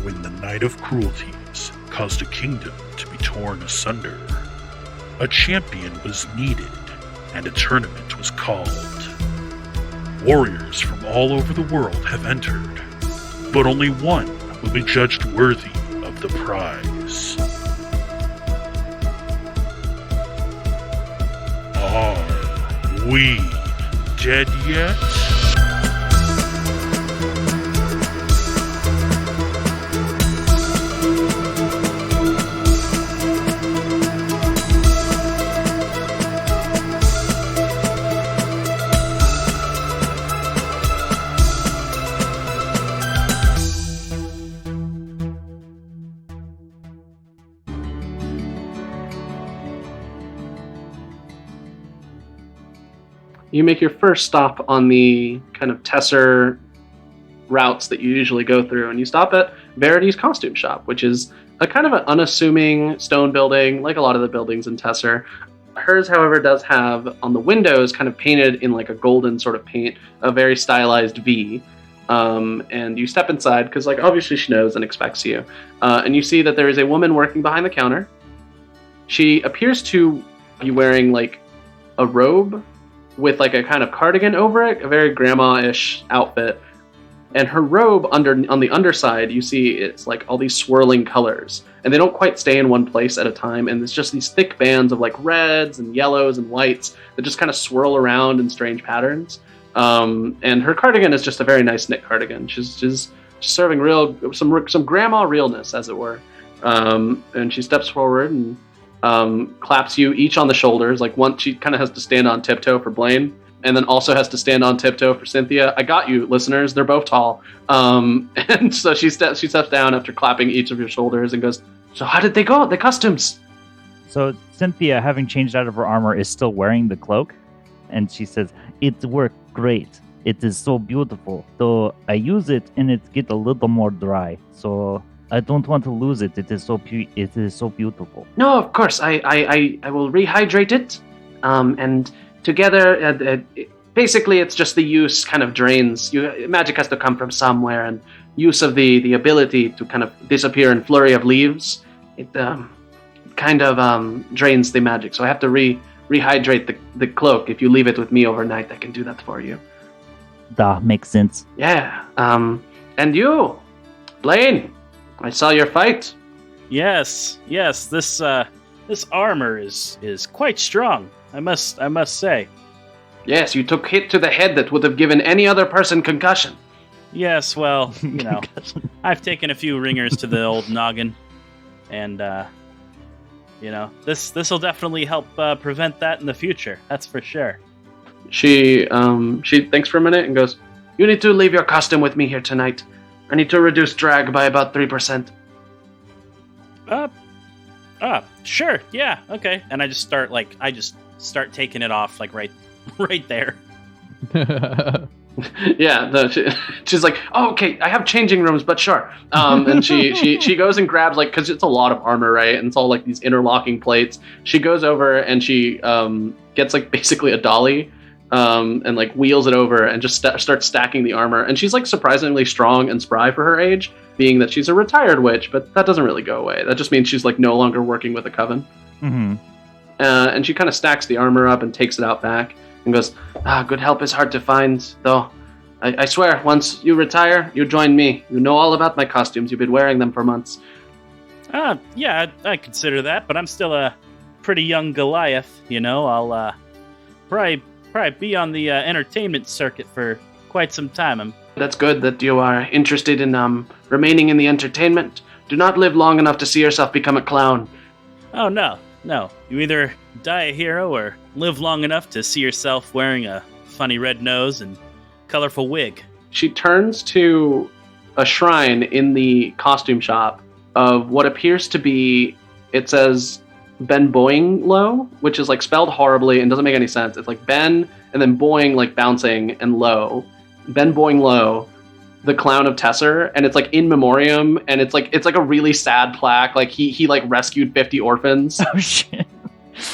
when the Night of Cruelties caused a kingdom to be torn asunder. A champion was needed, and a tournament was called. Warriors from all over the world have entered, but only one will be judged worthy of the prize. Are we dead yet? You make your first stop on the kind of Tesser routes that you usually go through, and you stop at Verity's costume shop, which is a kind of an unassuming stone building, like a lot of the buildings in Tesser. Hers, however, does have on the windows, kind of painted in like a golden sort of paint, a very stylized V. And you step inside, because like obviously she knows and expects you. And you see that there is a woman working behind the counter. She appears to be wearing like a robe with like a kind of cardigan over it, a very grandma-ish outfit. And her robe on the underside, you see it's like all these swirling colors. And they don't quite stay in one place at a time. And it's just these thick bands of like reds and yellows and whites that just kind of swirl around in strange patterns. And her cardigan is just a very nice knit cardigan. She's serving some grandma realness, as it were. And she steps forward and claps you each on the shoulders. Like once she kind of has to stand on tiptoe for Blaine, and then also has to stand on tiptoe for Cynthia. I got you, listeners. They're both tall. And so she steps down after clapping each of your shoulders and goes, "So how did they go? The costumes?" So Cynthia, having changed out of her armor, is still wearing the cloak, and she says, "It worked great. It is so beautiful. Though I use it and it gets a little more dry. So I don't want to lose it. It is so beautiful." No, of course. I will rehydrate it, and together, basically, it's just the use kind of drains. Magic has to come from somewhere, and use of the ability to kind of disappear in flurry of leaves, it kind of drains the magic. So I have to rehydrate the cloak. If you leave it with me overnight, I can do that for you. That makes sense. Yeah. And you, Blaine, I saw your fight. Yes. This armor is quite strong. I must say. Yes, you took hit to the head that would have given any other person concussion. Yes, well, I've taken a few ringers to the old noggin, and this will definitely help prevent that in the future. That's for sure. She thinks for a minute and goes, "You need to leave your costume with me here tonight. I need to reduce drag by about 3%. Sure, yeah, okay. And I just start taking it off, like right there. Yeah, she's like, "Oh, okay, I have changing rooms, but sure." And she goes and grabs, like, because it's a lot of armor, right? And it's all like these interlocking plates. She goes over and she gets like basically a dolly, and like wheels it over and just starts stacking the armor. And she's like surprisingly strong and spry for her age, being that she's a retired witch, but that doesn't really go away. That just means she's like no longer working with a coven. Mm-hmm. And she kind of stacks the armor up and takes it out back and goes, "Good help is hard to find, though. I swear, once you retire, you join me. You know all about my costumes. You've been wearing them for months." Yeah, I consider that, but I'm still a pretty young Goliath, I'll probably be on the entertainment circuit for quite some time. That's good that you are interested in remaining in the entertainment. Do not live long enough to see yourself become a clown. Oh, no. You either die a hero or live long enough to see yourself wearing a funny red nose and colorful wig. She turns to a shrine in the costume shop of what appears to be, it says Ben Boing Low, which is like spelled horribly and doesn't make any sense. It's like Ben and then Boing, like bouncing, and Low. Ben Boing Low, the clown of Tesser, and it's like in memoriam, and it's like a really sad plaque. Like he like rescued 50 orphans. Oh shit.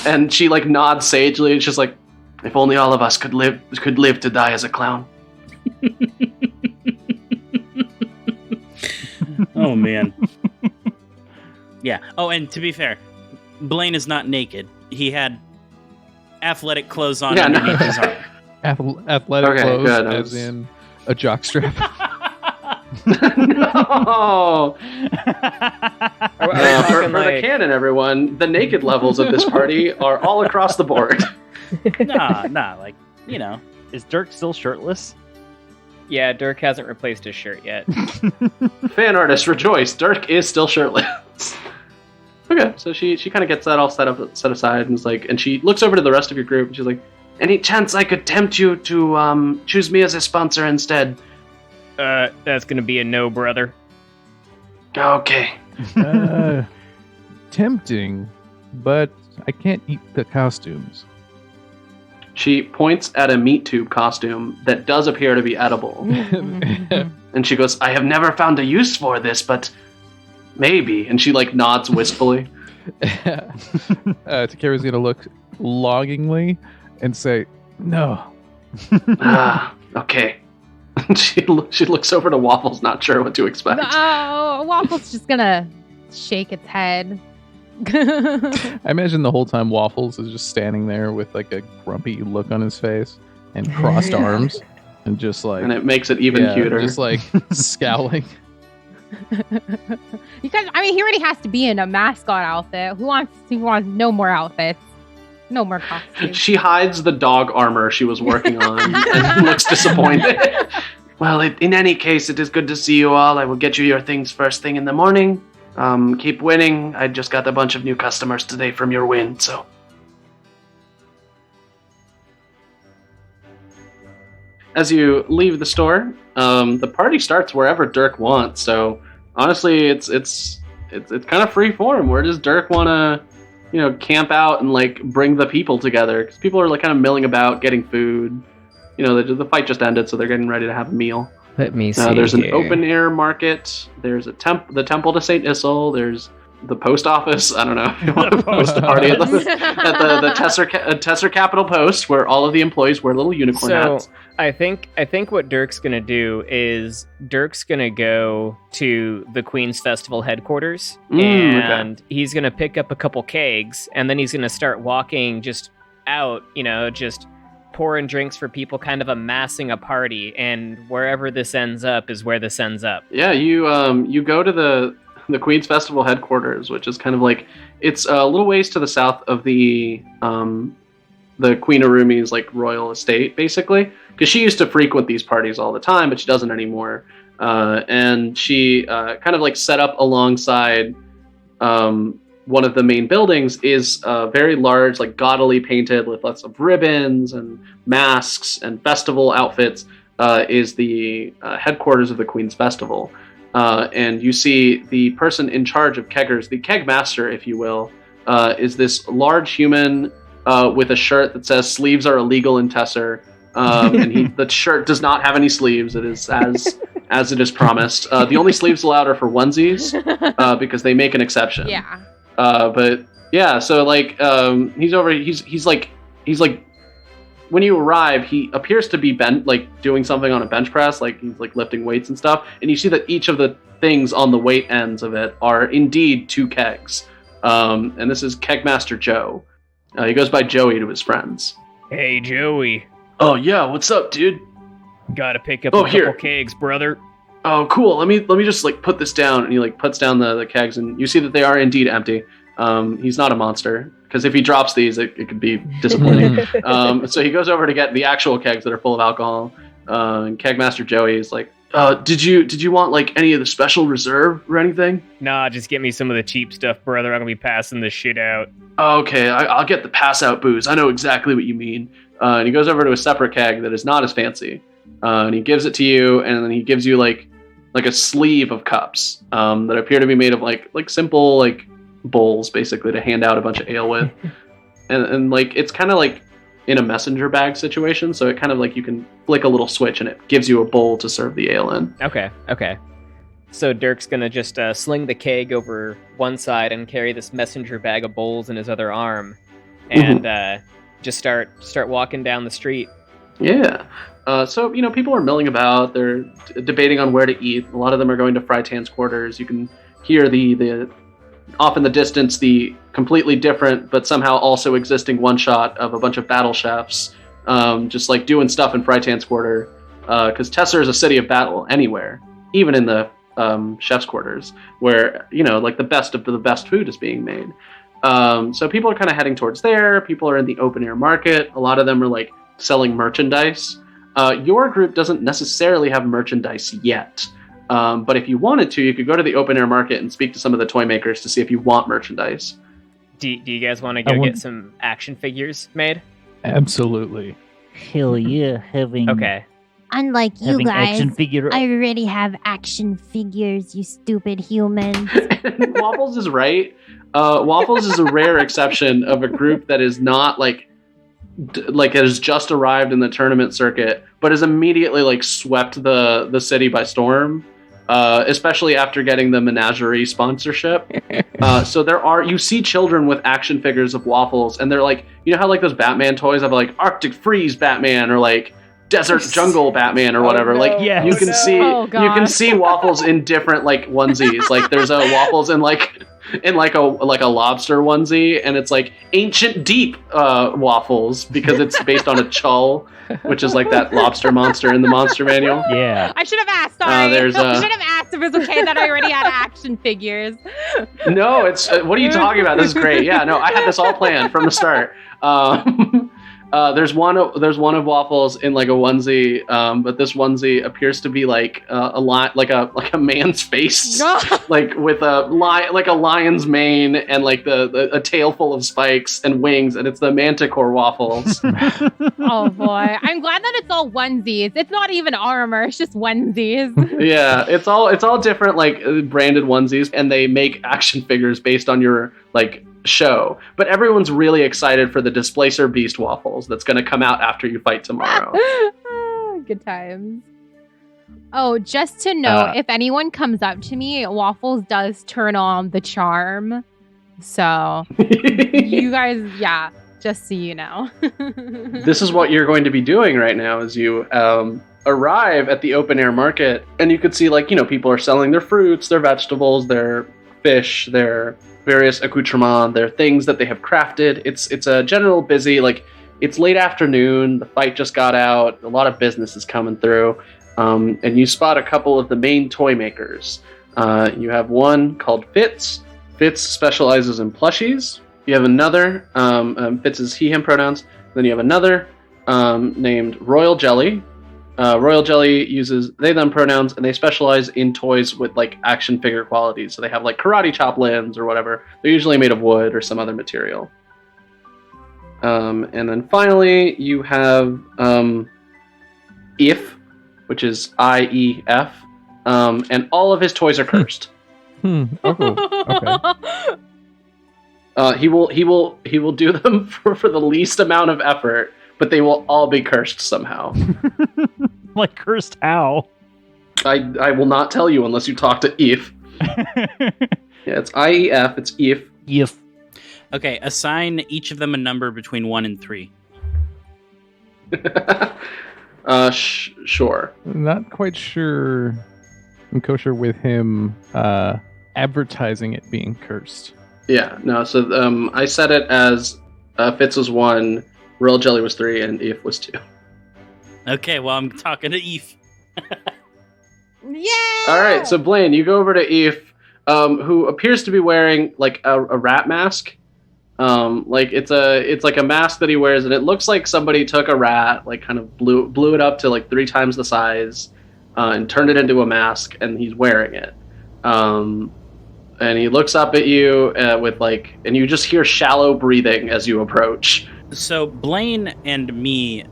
And she like nods sagely, and she's like, "If only all of us could live to die as a clown." Oh, man. Yeah. Oh, and to be fair, Blaine is not naked. He had athletic clothes on underneath his armor. Athletic clothes, as in a jockstrap. No! For the canon, everyone, the naked levels of this party are all across the board. Nah, like, you know. Is Dirk still shirtless? Yeah, Dirk hasn't replaced his shirt yet. Fan artists rejoice. Dirk is still shirtless. Okay, so she kind of gets that all set aside, and is like, and she looks over to the rest of your group, and she's like, "Any chance I could tempt you to choose me as a sponsor instead?" That's gonna be a no, brother. Okay. Tempting, but I can't eat the costumes. She points at a meat tube costume that does appear to be edible. And she goes, "I have never found a use for this, but maybe." And she like nods wistfully. Takara's gonna look longingly and say, "No." Okay. She looks over to Waffles, not sure what to expect. Waffles just gonna shake its head. I imagine the whole time Waffles is just standing there with like a grumpy look on his face and crossed arms and just like, and it makes it even cuter. Just like scowling. You guys, I mean, he already has to be in a mascot outfit. Who wants no more outfits? No more costumes. She hides the dog armor she was working on and looks disappointed. Well, in any case, it is good to see you all. I will get you your things first thing in the morning. Keep winning. I just got a bunch of new customers today from your win, so. As you leave the store, the party starts wherever Dirk wants. So honestly, it's kind of free form. Where does Dirk want to, camp out and like bring the people together? Because people are like kind of milling about, getting food. The fight just ended, so they're getting ready to have a meal. Let me see. There's an here. open air market. There's the temple to Saint Issel. There's the post office. I don't know if you want to post a party at the Tesser Capital Post, where all of the employees wear little unicorn hats. I think what Dirk's gonna do is Dirk's gonna go to the Queen's Festival headquarters, and he's gonna pick up a couple kegs, and then he's gonna start walking just out, just pouring drinks for people, kind of amassing a party, and wherever this ends up is where this ends up. Yeah, you go to the Queen's Festival headquarters, which is kind of like, it's a little ways to the south of the Queen Arumi's like royal estate, basically, because she used to frequent these parties all the time, but she doesn't anymore. And she kind of like set up alongside one of the main buildings is very large, like gaudily painted with lots of ribbons and masks and festival outfits, is the headquarters of the Queen's Festival. And you see the person in charge of keggers, the keg master, if you will, is this large human with a shirt that says "Sleeves are illegal in Tesser," and the shirt does not have any sleeves. It is as it is promised. The only sleeves allowed are for onesies because they make an exception. Yeah. But yeah, so like he's over. He's like when you arrive, he appears to be doing something on a bench press, like he's like lifting weights and stuff. And you see that each of the things on the weight ends of it are indeed 2 kegs. And this is Kegmaster Joe. He goes by Joey to his friends. Hey, Joey. Oh yeah, what's up, dude? Gotta pick up a couple kegs, brother. Oh, cool. Let me just like put this down. And he like puts down the kegs, and you see that they are indeed empty. He's not a monster, because if he drops these, it could be disappointing. So he goes over to get the actual kegs that are full of alcohol. And Kegmaster Joey is like, did you want like any of the special reserve or anything? Nah, just get me some of the cheap stuff, brother. I'm gonna be passing this shit out. Okay, I'll get the pass out booze. I know exactly what you mean. And he goes over to a separate keg that is not as fancy. And he gives it to you, and then he gives you like a sleeve of cups that appear to be made of like simple like bowls, basically, to hand out a bunch of ale with. and like it's kind of like in a messenger bag situation, so it kind of like you can flick a little switch and it gives you a bowl to serve the ale in. Okay. So Dirk's gonna just sling the keg over one side and carry this messenger bag of bowls in his other arm, and just start walking down the street. Yeah. So, people are milling about. They're debating on where to eat. A lot of them are going to Frytan's quarters. You can hear the off in the distance, the completely different but somehow also existing one shot of a bunch of battle chefs just like doing stuff in Frytan's quarter. Because Tesser is a city of battle anywhere, even in the chef's quarters, where, like the best of the best food is being made. So people are kind of heading towards there. People are in the open air market. A lot of them are like selling merchandise. Your group doesn't necessarily have merchandise yet. But if you wanted to, you could go to the open air market and speak to some of the toy makers to see if you want merchandise. Do you guys want to go get some action figures made? Absolutely. Hell yeah, having Unlike you having guys, action figure. I already have action figures, you stupid humans. Waffles is right. Waffles is a rare exception of a group that is not like has just arrived in the tournament circuit, but has immediately like swept the city by storm. Especially after getting the Menagerie sponsorship. So you see children with action figures of Waffles, and they're like, how like those Batman toys have like Arctic Freeze Batman or like Desert Jungle Batman or whatever. Like you can see Waffles in different like onesies. Like there's a Waffles in like a lobster onesie, and it's like Ancient Deep Waffles because it's based on a chull, which is like that lobster monster in the monster manual. Yeah. I should have asked. Sorry. I should have asked if it's okay that I already had action figures. No, it's what are you talking about? This is great. Yeah, no, I had this all planned from the start. There's one of Waffles in like a onesie, but this onesie appears to be like a man's face, like with a lion's mane and like a tail full of spikes and wings, and it's the Manticore Waffles. Oh boy, I'm glad that it's all onesies. It's not even armor; it's just onesies. Yeah, it's all different like branded onesies, and they make action figures based on your like show, but everyone's really excited for the Displacer Beast Waffles that's going to come out after you fight tomorrow. Good times. Oh, just to note, if anyone comes up to me, Waffles does turn on the charm. So you guys, just so you know. This is what you're going to be doing right now as you arrive at the open air market, and you could see like, people are selling their fruits, their vegetables, their fish, their various accoutrements, their things that they have crafted. It's a general busy, like it's late afternoon, the fight just got out, a lot of business is coming through, and you spot a couple of the main toy makers. You have one called Fitz. Fitz specializes in plushies. You have another, Fitz is he, him pronouns. Then you have another named Royal Jelly. Royal Jelly uses they, them pronouns, and they specialize in toys with like action figure qualities. So they have like karate chop limbs or whatever. They're usually made of wood or some other material. And then finally you have If, which is IEF, and all of his toys are cursed. Okay. He will do them for the least amount of effort, but they will all be cursed somehow. Like cursed how? I will not tell you unless you talk to If. Yeah, it's IEF. It's If. If. Okay, assign each of them a number between 1 and 3. Sure. Not quite sure I'm kosher with him advertising it being cursed. Yeah, no, so I set it as Fitz was 1, Royal Jelly was 3, and If was 2. Okay, well, I'm talking to Eve. Yeah! Alright, so Blaine, you go over to If, who appears to be wearing like a rat mask. Like it's like a mask that he wears, and it looks like somebody took a rat, like kind of blew it up to like 3 times the size, and turned it into a mask, and he's wearing it. And he looks up at you with like, and you just hear shallow breathing as you approach. So Blaine and me,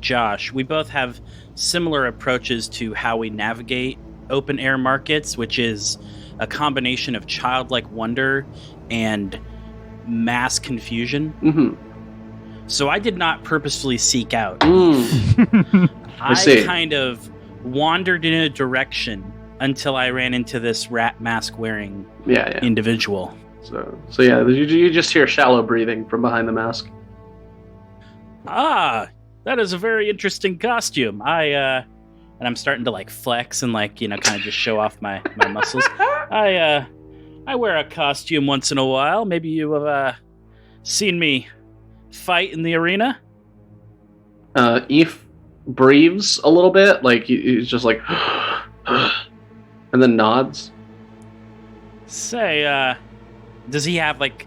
Josh, we both have similar approaches to how we navigate open air markets, which is a combination of childlike wonder and mass confusion. Mm-hmm. So I did not purposefully seek out. I kind of wandered in a direction until I ran into this rat mask wearing individual. So yeah, you just hear shallow breathing from behind the mask. Ah, That is a very interesting costume. And I'm starting to like flex and like, kind of just show off my muscles. I wear a costume once in a while. Maybe you have seen me fight in the arena. Eve breathes a little bit, like he's just like, and then nods. Say, does he have like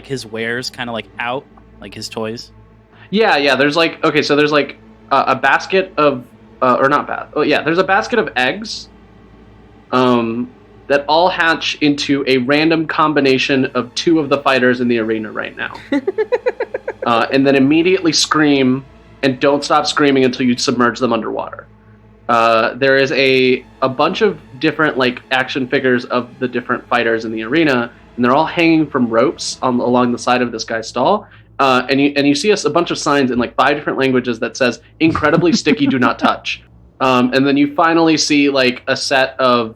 his wares kind of like out, like his toys? Yeah. There's like, okay, so there's like a basket of, there's a basket of eggs, that all hatch into a random combination of 2 of the fighters in the arena right now, and then immediately scream and don't stop screaming until you submerge them underwater. There is a bunch of different like action figures of the different fighters in the arena, and they're all hanging from ropes along the side of this guy's stall. And you see a bunch of signs in like 5 different languages that says "incredibly sticky, do not touch." And then you finally see like a set of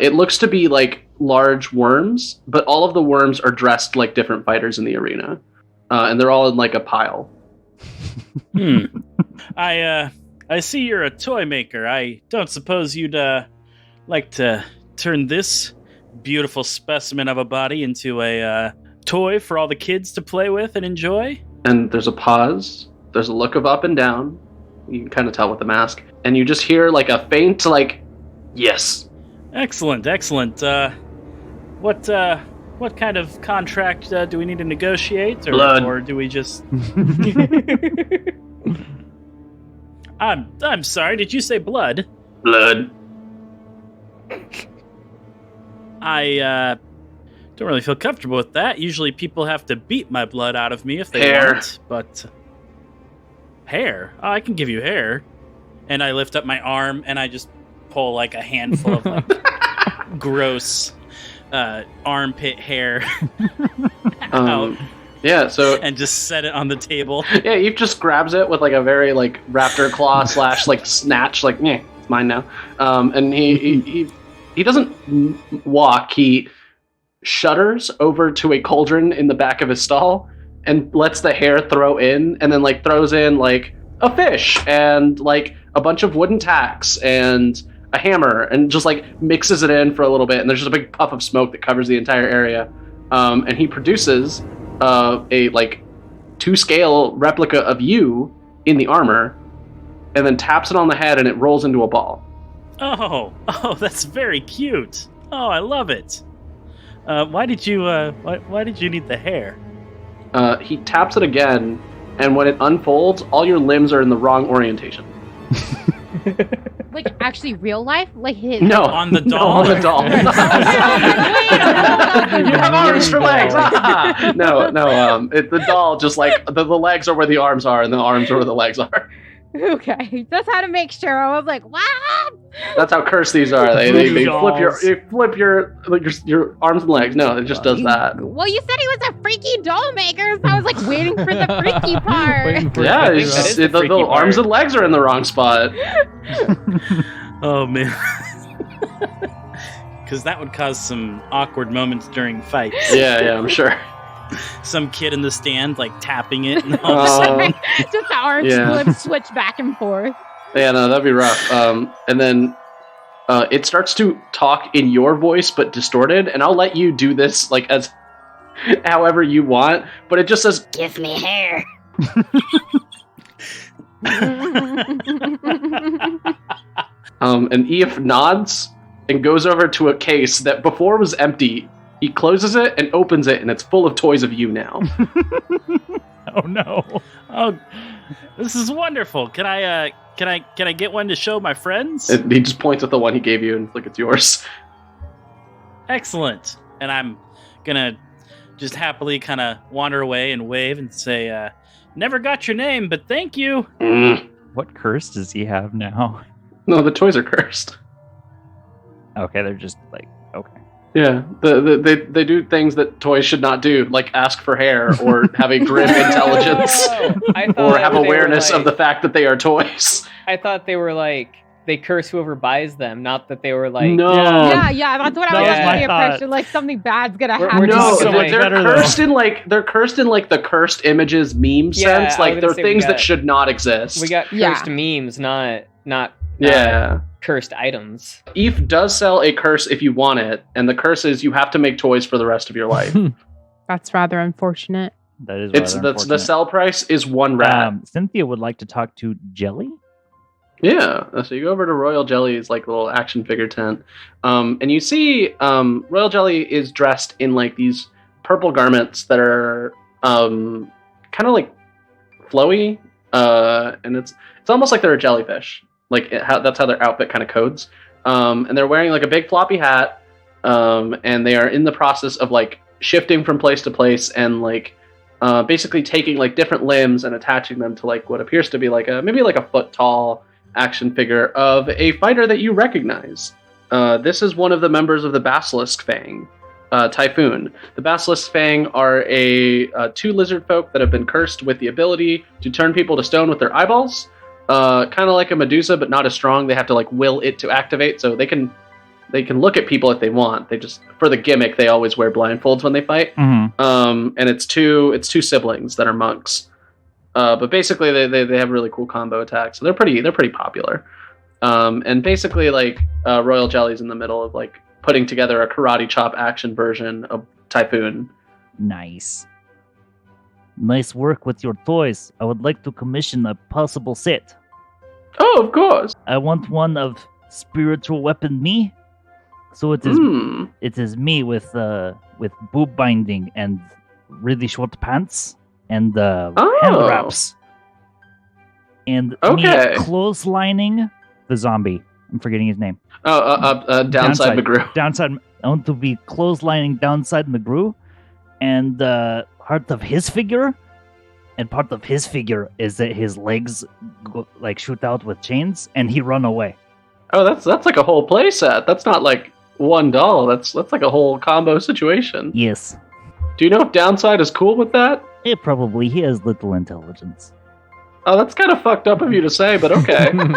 it looks to be like large worms, but all of the worms are dressed like different fighters in the arena, and they're all in like a pile. I see you're a toy maker. I don't suppose you'd like to turn this beautiful specimen of a body into a toy for all the kids to play with and enjoy? And there's a pause. There's a look of up and down. You can kind of tell with the mask. And you just hear like a faint like, yes. Excellent. What kind of contract do we need to negotiate? Blood. Or do we just... I'm sorry, did you say blood? Blood. I don't really feel comfortable with that. Usually people have to beat my blood out of me if they hair. want. But hair? Oh, I can give you hair. And I lift up my arm and I just pull like a handful of like gross armpit hair out. Yeah, so and just set it on the table. Yeah, Eve just grabs it with like a very like raptor claw / like snatch, like yeah, it's mine now. And he doesn't walk. He shudders over to a cauldron in the back of his stall and lets the hair throw in, and then like throws in like a fish and like a bunch of wooden tacks and a hammer, and just like mixes it in for a little bit, and there's just a big puff of smoke that covers the entire area. And he produces a like 2-scale replica of you in the armor, and then taps it on the head, and it rolls into a ball. Oh, that's very cute. Oh, I love it. Why did you need the hair? He taps it again, and when it unfolds, all your limbs are in the wrong orientation. Like actually real life? Like his... No. On the doll? No, on the doll. You have arms for legs! No, the doll just like, the legs are where the arms are, and the arms are where the legs are. Okay, just had to make sure. I was like, what? That's how cursed these are. They flip your arms and legs. No, it just does that. Well, you said he was a freaky doll maker, so I was like waiting for the freaky part. Yeah, the arms and legs are in the wrong spot. Oh man. Because that would cause some awkward moments during fights. Yeah, I'm sure. Some kid in the stand like tapping it, and all of a sudden just the arms switch back and forth. Yeah, no, that'd be rough. And then it starts to talk in your voice but distorted, and I'll let you do this like as however you want, but it just says, "Give me hair." And Eve nods and goes over to a case that before was empty. He closes it and opens it, and it's full of toys of you now. Oh no! Oh, this is wonderful. Can I get one to show my friends? He just points at the one he gave you, and it's like, it's yours. Excellent. And I'm gonna just happily kind of wander away and wave and say, "Never got your name, but thank you." What curse does he have now? No, the toys are cursed. Okay, they're just like okay. Yeah, they do things that toys should not do, like ask for hair or have a grim intelligence or have awareness of the fact that they are toys. I thought they were like they curse whoever buys them, not that they were like... No. Yeah, that's what I was Yeah. under the my impression. Like something bad's gonna We're happen. just No, so much they're better, cursed in like the cursed images meme Yeah, sense. I Like was they're gonna say we things that got- should not exist. We got Yeah. cursed memes, not yeah. cursed items. Eve does sell a curse if you want it, and the curse is you have to make toys for the rest of your life. That's rather unfortunate. That is It's rather the sell price is one rat. Cynthia would like to talk to Jelly. Yeah, so you go over to Royal Jelly's like little action figure tent, and you see Royal Jelly is dressed in like these purple garments that are kind of like flowy, and it's almost like they're a jellyfish. Like that's how their outfit kind of codes, and they're wearing like a big floppy hat, and they are in the process of like shifting from place to place and like basically taking like different limbs and attaching them to like what appears to be like maybe like a foot tall action figure of a fighter that you recognize. This is one of the members of the Basilisk Fang, Typhoon. The Basilisk Fang are two lizard folk that have been cursed with the ability to turn people to stone with their eyeballs. Kind of like a Medusa, but not as strong. They have to like will it to activate, so they can look at people if they want. They just, for the gimmick, they always wear blindfolds when they fight. Mm-hmm. And it's two siblings that are monks. But basically, they have really cool combo attacks. So they're pretty popular. And basically, like Royal Jelly's in the middle of like putting together a karate chop action version of Typhoon. Nice work with your toys. I would like to commission a possible set. Oh, of course. I want one of spiritual weapon me. So it is me with boob binding and really short pants and hand wraps. And me clotheslining the zombie. I'm forgetting his name. Downside McGrew. Downside. I want to be clotheslining Downside McGrew, and part of his figure. And part of his figure is that his legs like shoot out with chains, and he run away. Oh, that's like a whole play set. That's not like one doll. That's like a whole combo situation. Yes. Do you know if Downside is cool with that? Probably. He has little intelligence. Oh, that's kind of fucked up of you to say, but okay. You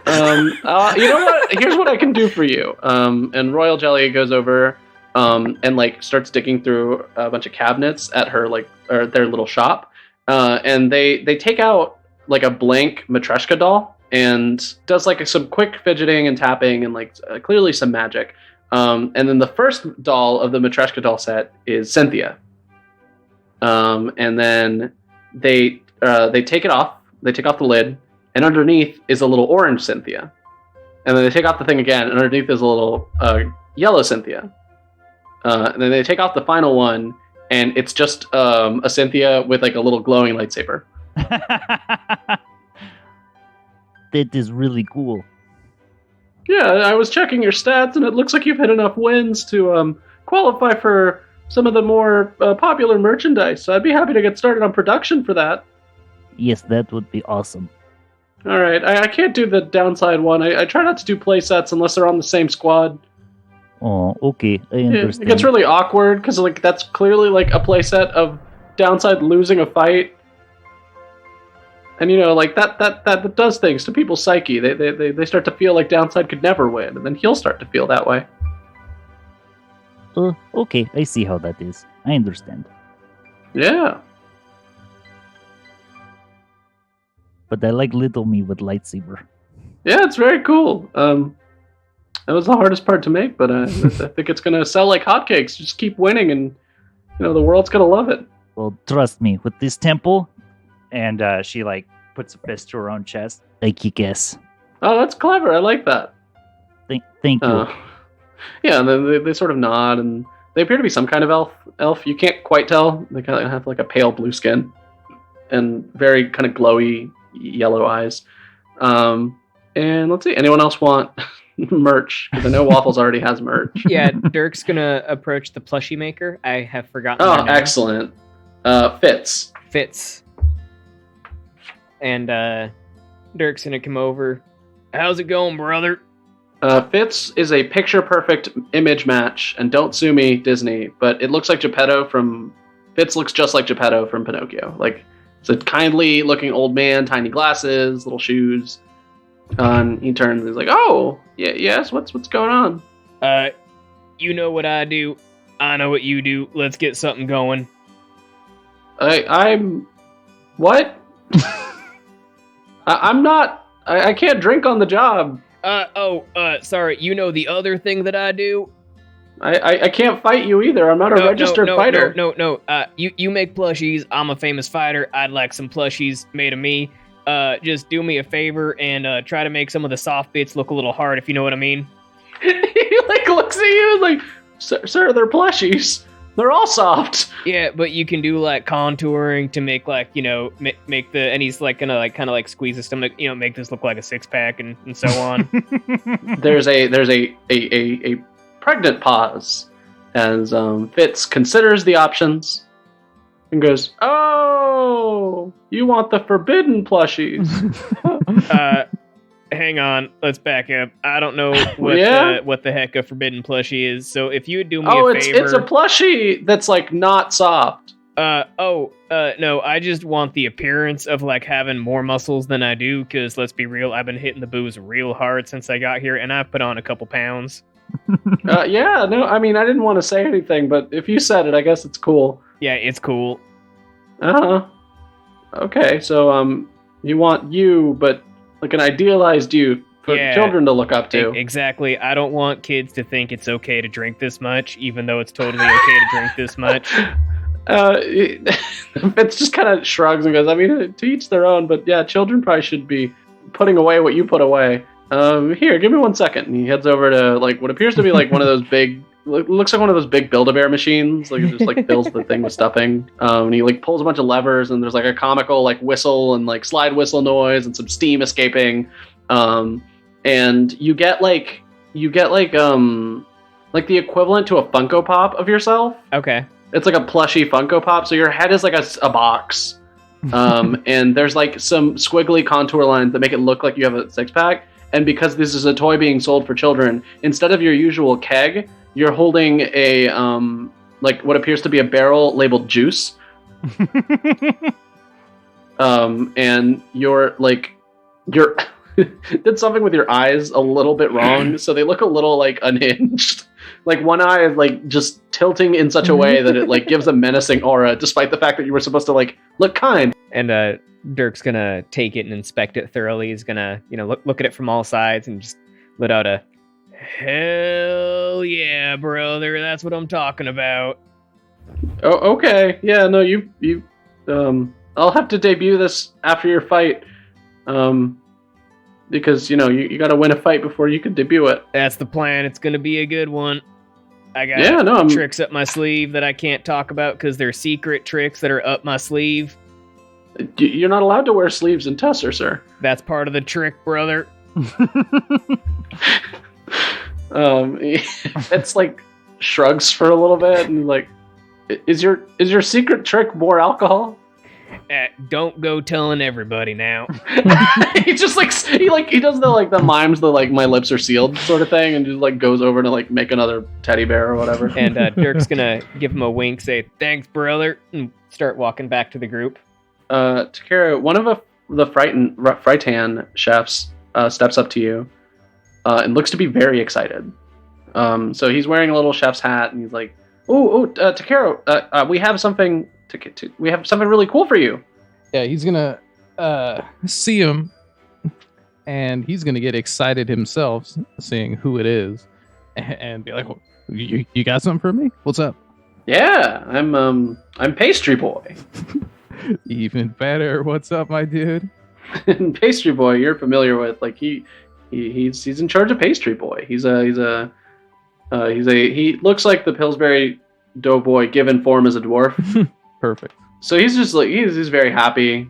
know what? Here's what I can do for you. And Royal Jelly goes over and like starts digging through a bunch of cabinets at her or their little shop. And they take out like a blank Matryoshka doll and does like some quick fidgeting and tapping and like clearly some magic. And then the first doll of the Matryoshka doll set is Cynthia. And then they take it off. They take off the lid, and underneath is a little orange Cynthia. And then they take off the thing again, and underneath is a little yellow Cynthia. And then they take off the final one, and it's just a Cynthia with like a little glowing lightsaber. That is really cool. Yeah, I was checking your stats, and it looks like you've hit enough wins to qualify for some of the more popular merchandise. So I'd be happy to get started on production for that. Yes, that would be awesome. All right, I can't do the Downside one. I try not to do play sets unless they're on the same squad. Oh, okay, I understand. It gets really awkward because like that's clearly like a play set of Downside losing a fight, and you know like that does things to people's psyche. They start to feel like Downside could never win, and then he'll start to feel that way. Okay, I see how that is. I understand. Yeah. But I like little me with lightsaber. Yeah, it's very cool. That was the hardest part to make, but I think it's gonna sell like hotcakes. Just keep winning, and you know the world's gonna love it. Well, trust me, with this temple, and she like puts a fist to her own chest. I kick ass. Oh, that's clever. I like that. Thank you. Yeah, and then they sort of nod, and they appear to be some kind of elf. You can't quite tell. They kind of have like a pale blue skin and very kind of glowy yellow eyes. And let's see, anyone else want merch? Because I know Waffles already has merch. Yeah, Dirk's gonna approach the plushie maker. I have forgotten. Oh, their name. excellent. Fitz. And Dirk's gonna come over. How's it going, brother? Fitz is a picture-perfect image match, and don't sue me, Disney, but it looks like Geppetto from... Fitz looks just like Geppetto from Pinocchio. Like, it's a kindly-looking old man, tiny glasses, little shoes. And he turns and he's like, "Oh, yeah, yes, what's going on?" You know what I do. I know what you do. Let's get something going. I'm what? I'm not. I can't drink on the job. Sorry. You know the other thing that I do? I can't fight you either. I'm not a registered fighter. No. You make plushies. I'm a famous fighter. I'd like some plushies made of me. Just do me a favor and try to make some of the soft bits look a little hard, if you know what I mean. He like looks at you and like, sir, they're plushies. They're all soft. Yeah, but you can do like contouring to make like, you know, make the, and he's like gonna like kind of like squeeze his stomach, you know, make this look like a 6-pack and so on. There's a pregnant pause as Fitz considers the options and goes, "Oh, you want the forbidden plushies?" Hang on, let's back up. I don't know what the heck a forbidden plushie is. So if you would do me a favor, it's a plushie that's like not soft. No, I just want the appearance of like having more muscles than I do. Because let's be real, I've been hitting the booze real hard since I got here, and I've put on a couple pounds. Yeah, no, I mean I didn't want to say anything, but if you said it, I guess it's cool. Yeah, it's cool. Okay, so you want you, but like an idealized you for children to look up to. Exactly. I don't want kids to think it's okay to drink this much, even though it's totally okay to drink this much. Fitz just kind of shrugs and goes, I mean, to each their own, but yeah, children probably should be putting away what you put away. Here, give me 1 second. And he heads over to like what appears to be like one of those big, looks like one of those big Build-A-Bear machines. Like it just like fills the thing with stuffing. And he like pulls a bunch of levers and there's like a comical like whistle and like slide whistle noise and some steam escaping. And you get like the equivalent to a Funko Pop of yourself. Okay. It's like a plushy Funko Pop. So your head is like a box. And there's like some squiggly contour lines that make it look like you have a 6-pack. And because this is a toy being sold for children, instead of your usual keg, you're holding a like what appears to be a barrel labeled juice. And you're did something with your eyes a little bit wrong, so they look a little like unhinged. Like one eye is like just tilting in such a way that it like gives a menacing aura, despite the fact that you were supposed to like look kind. And Dirk's gonna take it and inspect it thoroughly. He's gonna, you know, look at it from all sides and just let out a hell yeah, brother. That's what I'm talking about. Oh, okay. Yeah, no, you I'll have to debut this after your fight. Because, you know, you gotta win a fight before you can debut it. That's the plan. It's gonna be a good one. I got tricks up my sleeve that I can't talk about because they're secret tricks that are up my sleeve. You're not allowed to wear sleeves in Tusser, sir. That's part of the trick, brother. It's like shrugs for a little bit and like, is your secret trick more alcohol? Don't go telling everybody now. He just he does the mimes, the like my lips are sealed sort of thing, and just like goes over to like make another teddy bear or whatever. And Dirk's gonna give him a wink, say thanks, brother, and start walking back to the group. Takara, one of the Frightan chefs steps up to you and looks to be very excited. So he's wearing a little chef's hat, and he's like, Takara, we have something. We have something really cool for you. Yeah, he's gonna see him, and he's gonna get excited himself, seeing who it is, and be like, "You got something for me? What's up?" Yeah, I'm Pastry Boy. Even better. What's up, my dude? Pastry Boy, you're familiar with. Like he's in charge of Pastry Boy. He looks like the Pillsbury Doughboy given form as a dwarf. Perfect. So he's just like he's very happy.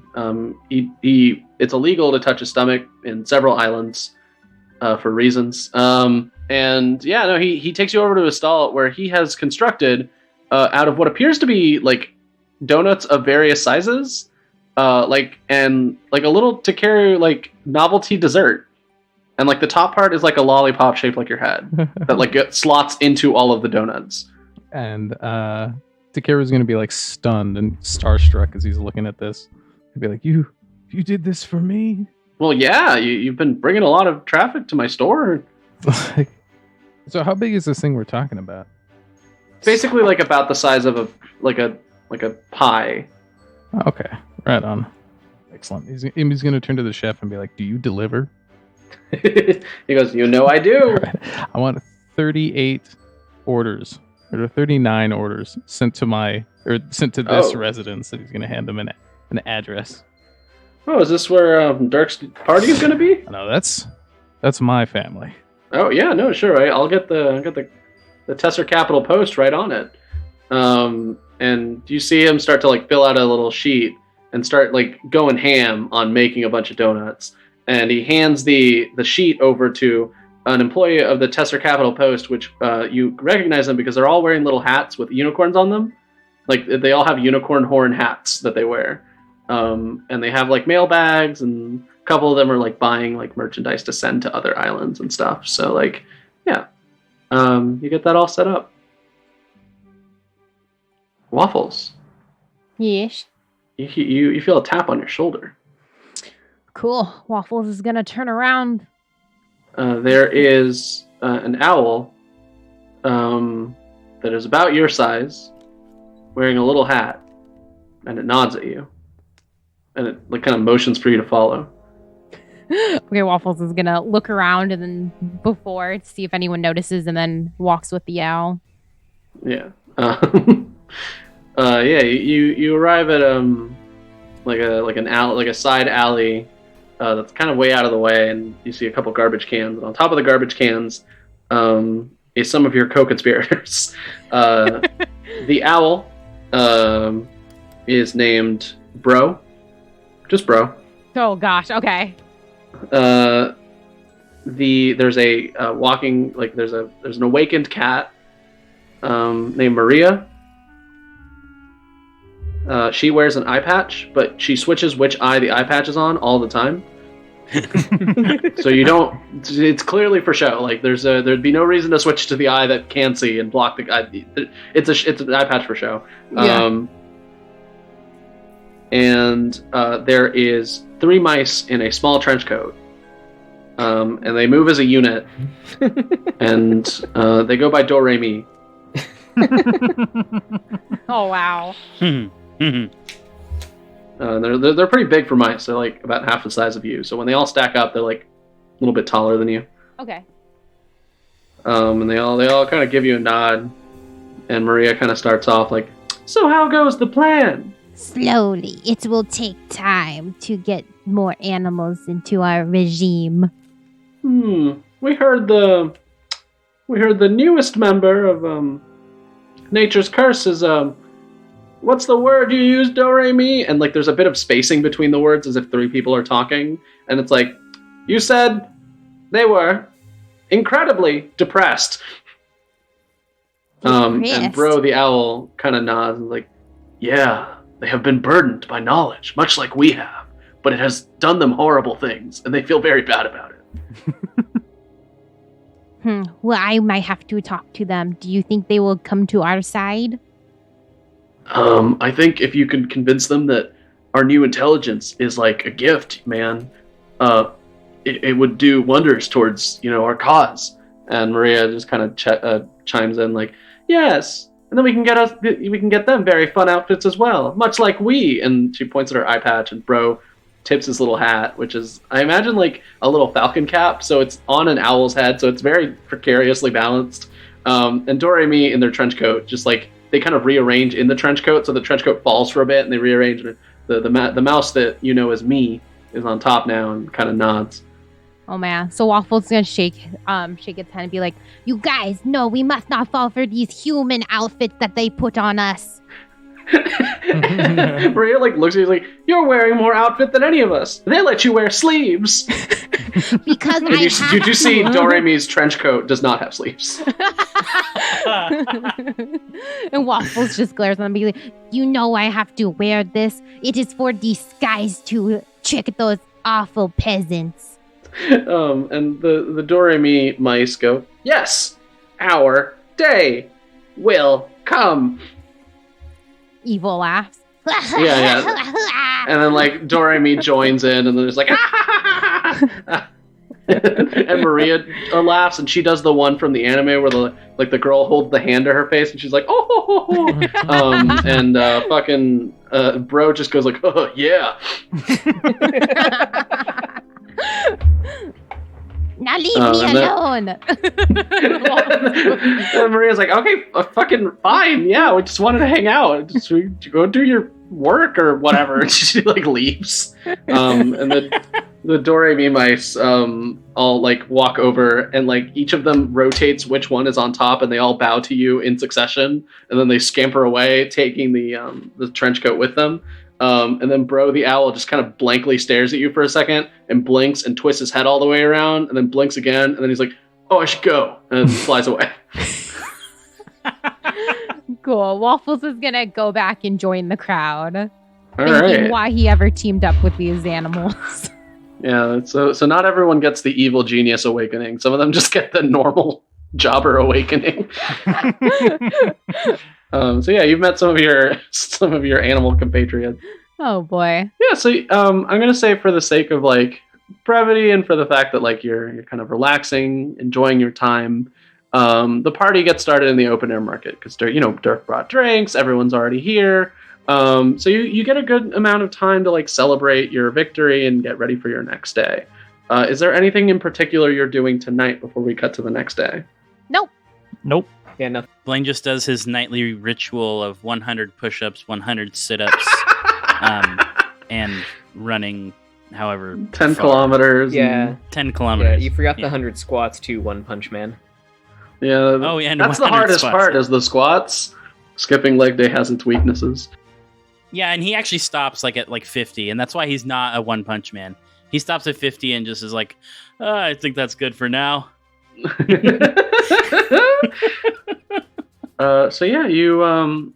It's illegal to touch his stomach in several islands for reasons. And yeah, no, he takes you over to a stall where he has constructed out of what appears to be like donuts of various sizes, like a little Takara like novelty dessert. And like the top part is like a lollipop shaped like your head that like slots into all of the donuts. And Takara's gonna be like stunned and starstruck as he's looking at this. He'd be like, "You did this for me?" Well, yeah, you've been bringing a lot of traffic to my store. So how big is this thing we're talking about? Basically, like about the size of a pie. Okay, right on. Excellent. He's going to turn to the chef and be like, "Do you deliver?" He goes, I do. Right. I want 38 orders, or 39 orders sent to this residence. That he's going to hand them an address. Oh, is this where Dirk's party is going to be? No, that's my family. Oh yeah, no, sure. Right? I'll get the Tesser Capital Post right on it. And you see him start to like fill out a little sheet and start like going ham on making a bunch of donuts. And he hands the sheet over to an employee of the Tesser Capital Post, which you recognize them because they're all wearing little hats with unicorns on them. Like they all have unicorn horn hats that they wear. And they have like mail bags, and a couple of them are like buying like merchandise to send to other islands and stuff. So like, yeah, you get that all set up. Waffles. Yes. You feel a tap on your shoulder. Cool. Waffles is gonna turn around. There is an owl that is about your size, wearing a little hat, and it nods at you, and it like kind of motions for you to follow. Okay, Waffles is gonna look around and then to see if anyone notices, and then walks with the owl. Yeah. Yeah. You arrive at like a side alley that's kind of way out of the way, and you see a couple garbage cans. And on top of the garbage cans is some of your co-conspirators. The owl is named Bro. Just Bro. Oh gosh. Okay. There's a walking, like there's an awakened cat named Maria. She wears an eye patch, but she switches which eye the eye patch is on all the time. So you don't. It's clearly for show. Like there'd be no reason to switch to the eye that can see and block the eye. It's an eye patch for show. Yeah. And there is 3 mice in a small trench coat. And they move as a unit. And they go by Do Re Mi. Oh wow. They're pretty big for mice. They're like about half the size of you. So when they all stack up, they're like a little bit taller than you. Okay. And they all kind of give you a nod. And Maria kind of starts off like, "So how goes the plan?" Slowly. It will take time to get more animals into our regime. We heard the newest member of Nature's Curse is what's the word you use, Do Re Mi? And like there's a bit of spacing between the words as if 3 people are talking, and it's like, you said they were incredibly depressed. And Bro the owl kind of nods and like, yeah, they have been burdened by knowledge, much like we have, but it has done them horrible things, and they feel very bad about it. Well, I might have to talk to them. Do you think they will come to our side? I think if you can convince them that our new intelligence is like a gift, man, it would do wonders towards, our cause. And Maria just kind of chimes in like, yes, and then we can get them very fun outfits as well, much like we. And she points at her eye patch, and Bro tips his little hat, which is, I imagine, like a little falcon cap. So it's on an owl's head, so it's very precariously balanced. And Do Re Mi in their trench coat, just like they kind of rearrange in the trench coat, so the trench coat falls for a bit, and they rearrange. And the mouse that you know as me is on top now and kind of nods. Oh man. So Waffle's gonna shake its head and be like, "You guys, no, we must not fall for these human outfits that they put on us." Maria like looks at you like, "You're wearing more outfit than any of us. They let you wear sleeves." Because Did you see Do Re Mi's trench coat does not have sleeves? And Waffles just glares at them and be like, "You know I have to wear this. It is for disguise to trick those awful peasants." And the Do Re Mi mice go, "Yes, our day will come." evil laughs. Yeah. And then like Do Re Mi joins in, and then there's like, And Maria laughs, and she does the one from the anime where the girl holds the hand to her face, and she's like, oh. And fucking bro just goes like, oh yeah. Now leave me alone. And Maria's like, okay, fucking fine. Yeah, we just wanted to hang out. Just go do your work or whatever. And she like leaves. And the Doremi mice all like walk over, and like each of them rotates which one is on top, and they all bow to you in succession, and then they scamper away, taking the trench coat with them. And then Bro the owl just kind of blankly stares at you for a second and blinks and twists his head all the way around and then blinks again, and then he's like, oh, I should go, and flies away. Cool. Waffles is gonna go back and join the crowd. All thinking right. why he ever teamed up with these animals. Yeah, so not everyone gets the evil genius awakening. Some of them just get the normal jobber awakening. So yeah, you've met some of your animal compatriots. Oh boy. Yeah, so I'm gonna say, for the sake of like brevity and for the fact that like you're kind of relaxing, enjoying your time, the party gets started in the open air market because Dirk brought drinks, everyone's already here. So you get a good amount of time to like celebrate your victory and get ready for your next day. Is there anything in particular you're doing tonight before we cut to the next day? Nope. Yeah, nothing. Blaine just does his nightly ritual of 100 push-ups, 100 sit-ups, and running however 10 far. kilometers. Yeah. 10 kilometers. Yeah, you forgot the 100 squats too, One Punch Man. Yeah. Oh, yeah, and That's the 100 hardest squats. part is the squats. Skipping leg day has its weaknesses. Yeah, and he actually stops like at like 50, and that's why he's not a One Punch Man. He stops at 50 and just is like, I think that's good for now. So yeah, you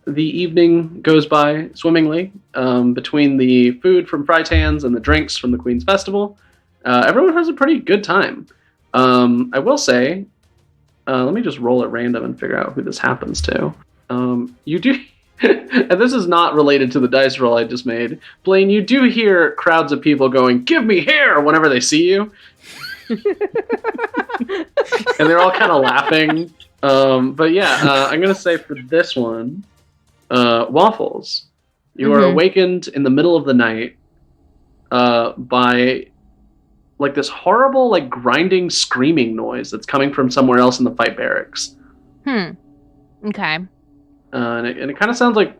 the evening goes by swimmingly. Between the food from Frytan's and the drinks from the Queen's Festival, everyone has a pretty good time. I will say, let me just roll at random and figure out who this happens to. You do, and this is not related to the dice roll I just made. Blaine, you do hear crowds of people going, "Give me hair!" whenever they see you. And they're all kind of laughing. But yeah, I'm going to say for this one, Waffles, you are awakened in the middle of the night by like this horrible, like grinding, screaming noise that's coming from somewhere else in the fight barracks. Okay. And it kind of sounds like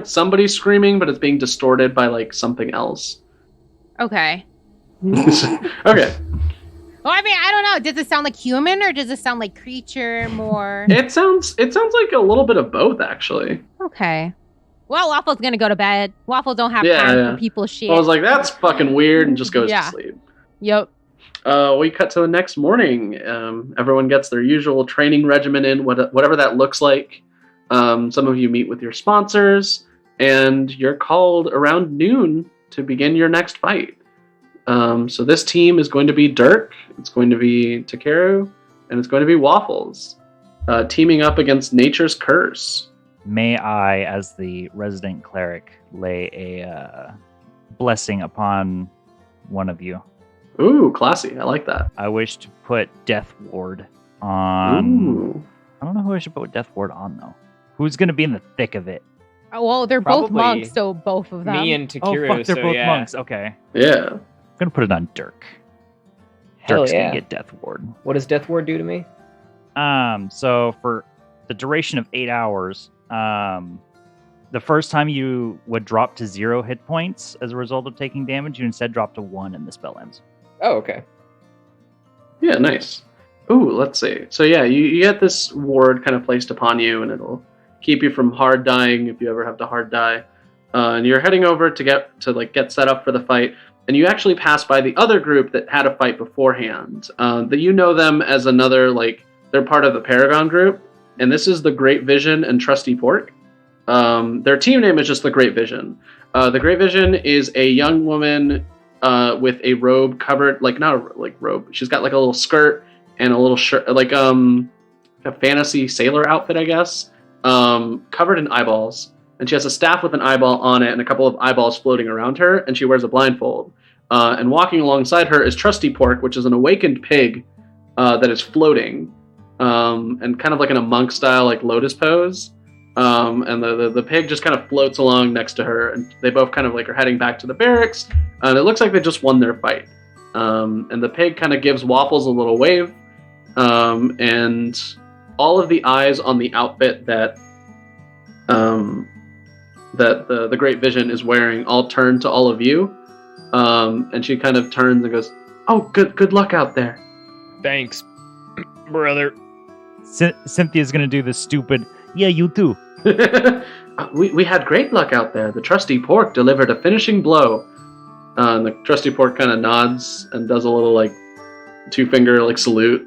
somebody's screaming, but it's being distorted by like something else. Okay. Okay. Well, I mean, I don't know. Does it sound like human or does it sound like creature more? It sounds like a little bit of both, actually. Okay. Well, Waffle's gonna go to bed. Waffle don't have time for people's shit. I was like, that's fucking weird, and just goes to sleep. Yep. We cut to the next morning. Everyone gets their usual training regimen in, whatever that looks like. Some of you meet with your sponsors, and you're called around noon to begin your next fight. So this team is going to be Dirk, it's going to be Takeru, and it's going to be Waffles, teaming up against Nature's Curse. May I, as the resident cleric, lay a blessing upon one of you? Ooh, classy. I like that. I wish to put Death Ward on... Ooh. I don't know who I should put Death Ward on, though. Who's going to be in the thick of it? Oh, well, they're both Probably monks, so both of them. Me and Takeru. Oh, fuck, they're so both yeah. monks. Okay. Yeah. I'm going to put it on Dirk. Hell Dirk's yeah. going to get Death Ward. What does Death Ward do to me? So for the duration of 8 hours, the first time you would drop to 0 hit points as a result of taking damage, you instead drop to 1 and the spell ends. Oh, okay. Yeah, nice. Ooh, let's see. So yeah, you get this ward kind of placed upon you, and it'll keep you from hard dying if you ever have to hard die. And you're heading over to get set up for the fight, and you actually pass by the other group that had a fight beforehand. That you know them as another, like, they're part of the Paragon group, and this is the Great Vision and Trusty Pork. Their team name is just the Great Vision. The Great Vision is a young woman with a robe covered, like, not a like robe. She's got like a little skirt and a little shirt, like a fantasy sailor outfit, I guess, covered in eyeballs. And she has a staff with an eyeball on it and a couple of eyeballs floating around her, and she wears a blindfold. And walking alongside her is Trusty Pork, which is an awakened pig that is floating, and kind of like in a monk style, like lotus pose. And the pig just kind of floats along next to her, and they both kind of like are heading back to the barracks. And it looks like they just won their fight. And the pig kind of gives Waffles a little wave, and all of the eyes on the outfit that the Great Vision is wearing all turn to all of you. And she kind of turns and goes, "Oh, good luck out there." Thanks, brother. Cynthia's gonna do the stupid, "Yeah, you too." we had great luck out there. The Trusty Pork delivered a finishing blow. And the Trusty Pork kind of nods and does a little like 2-finger like salute.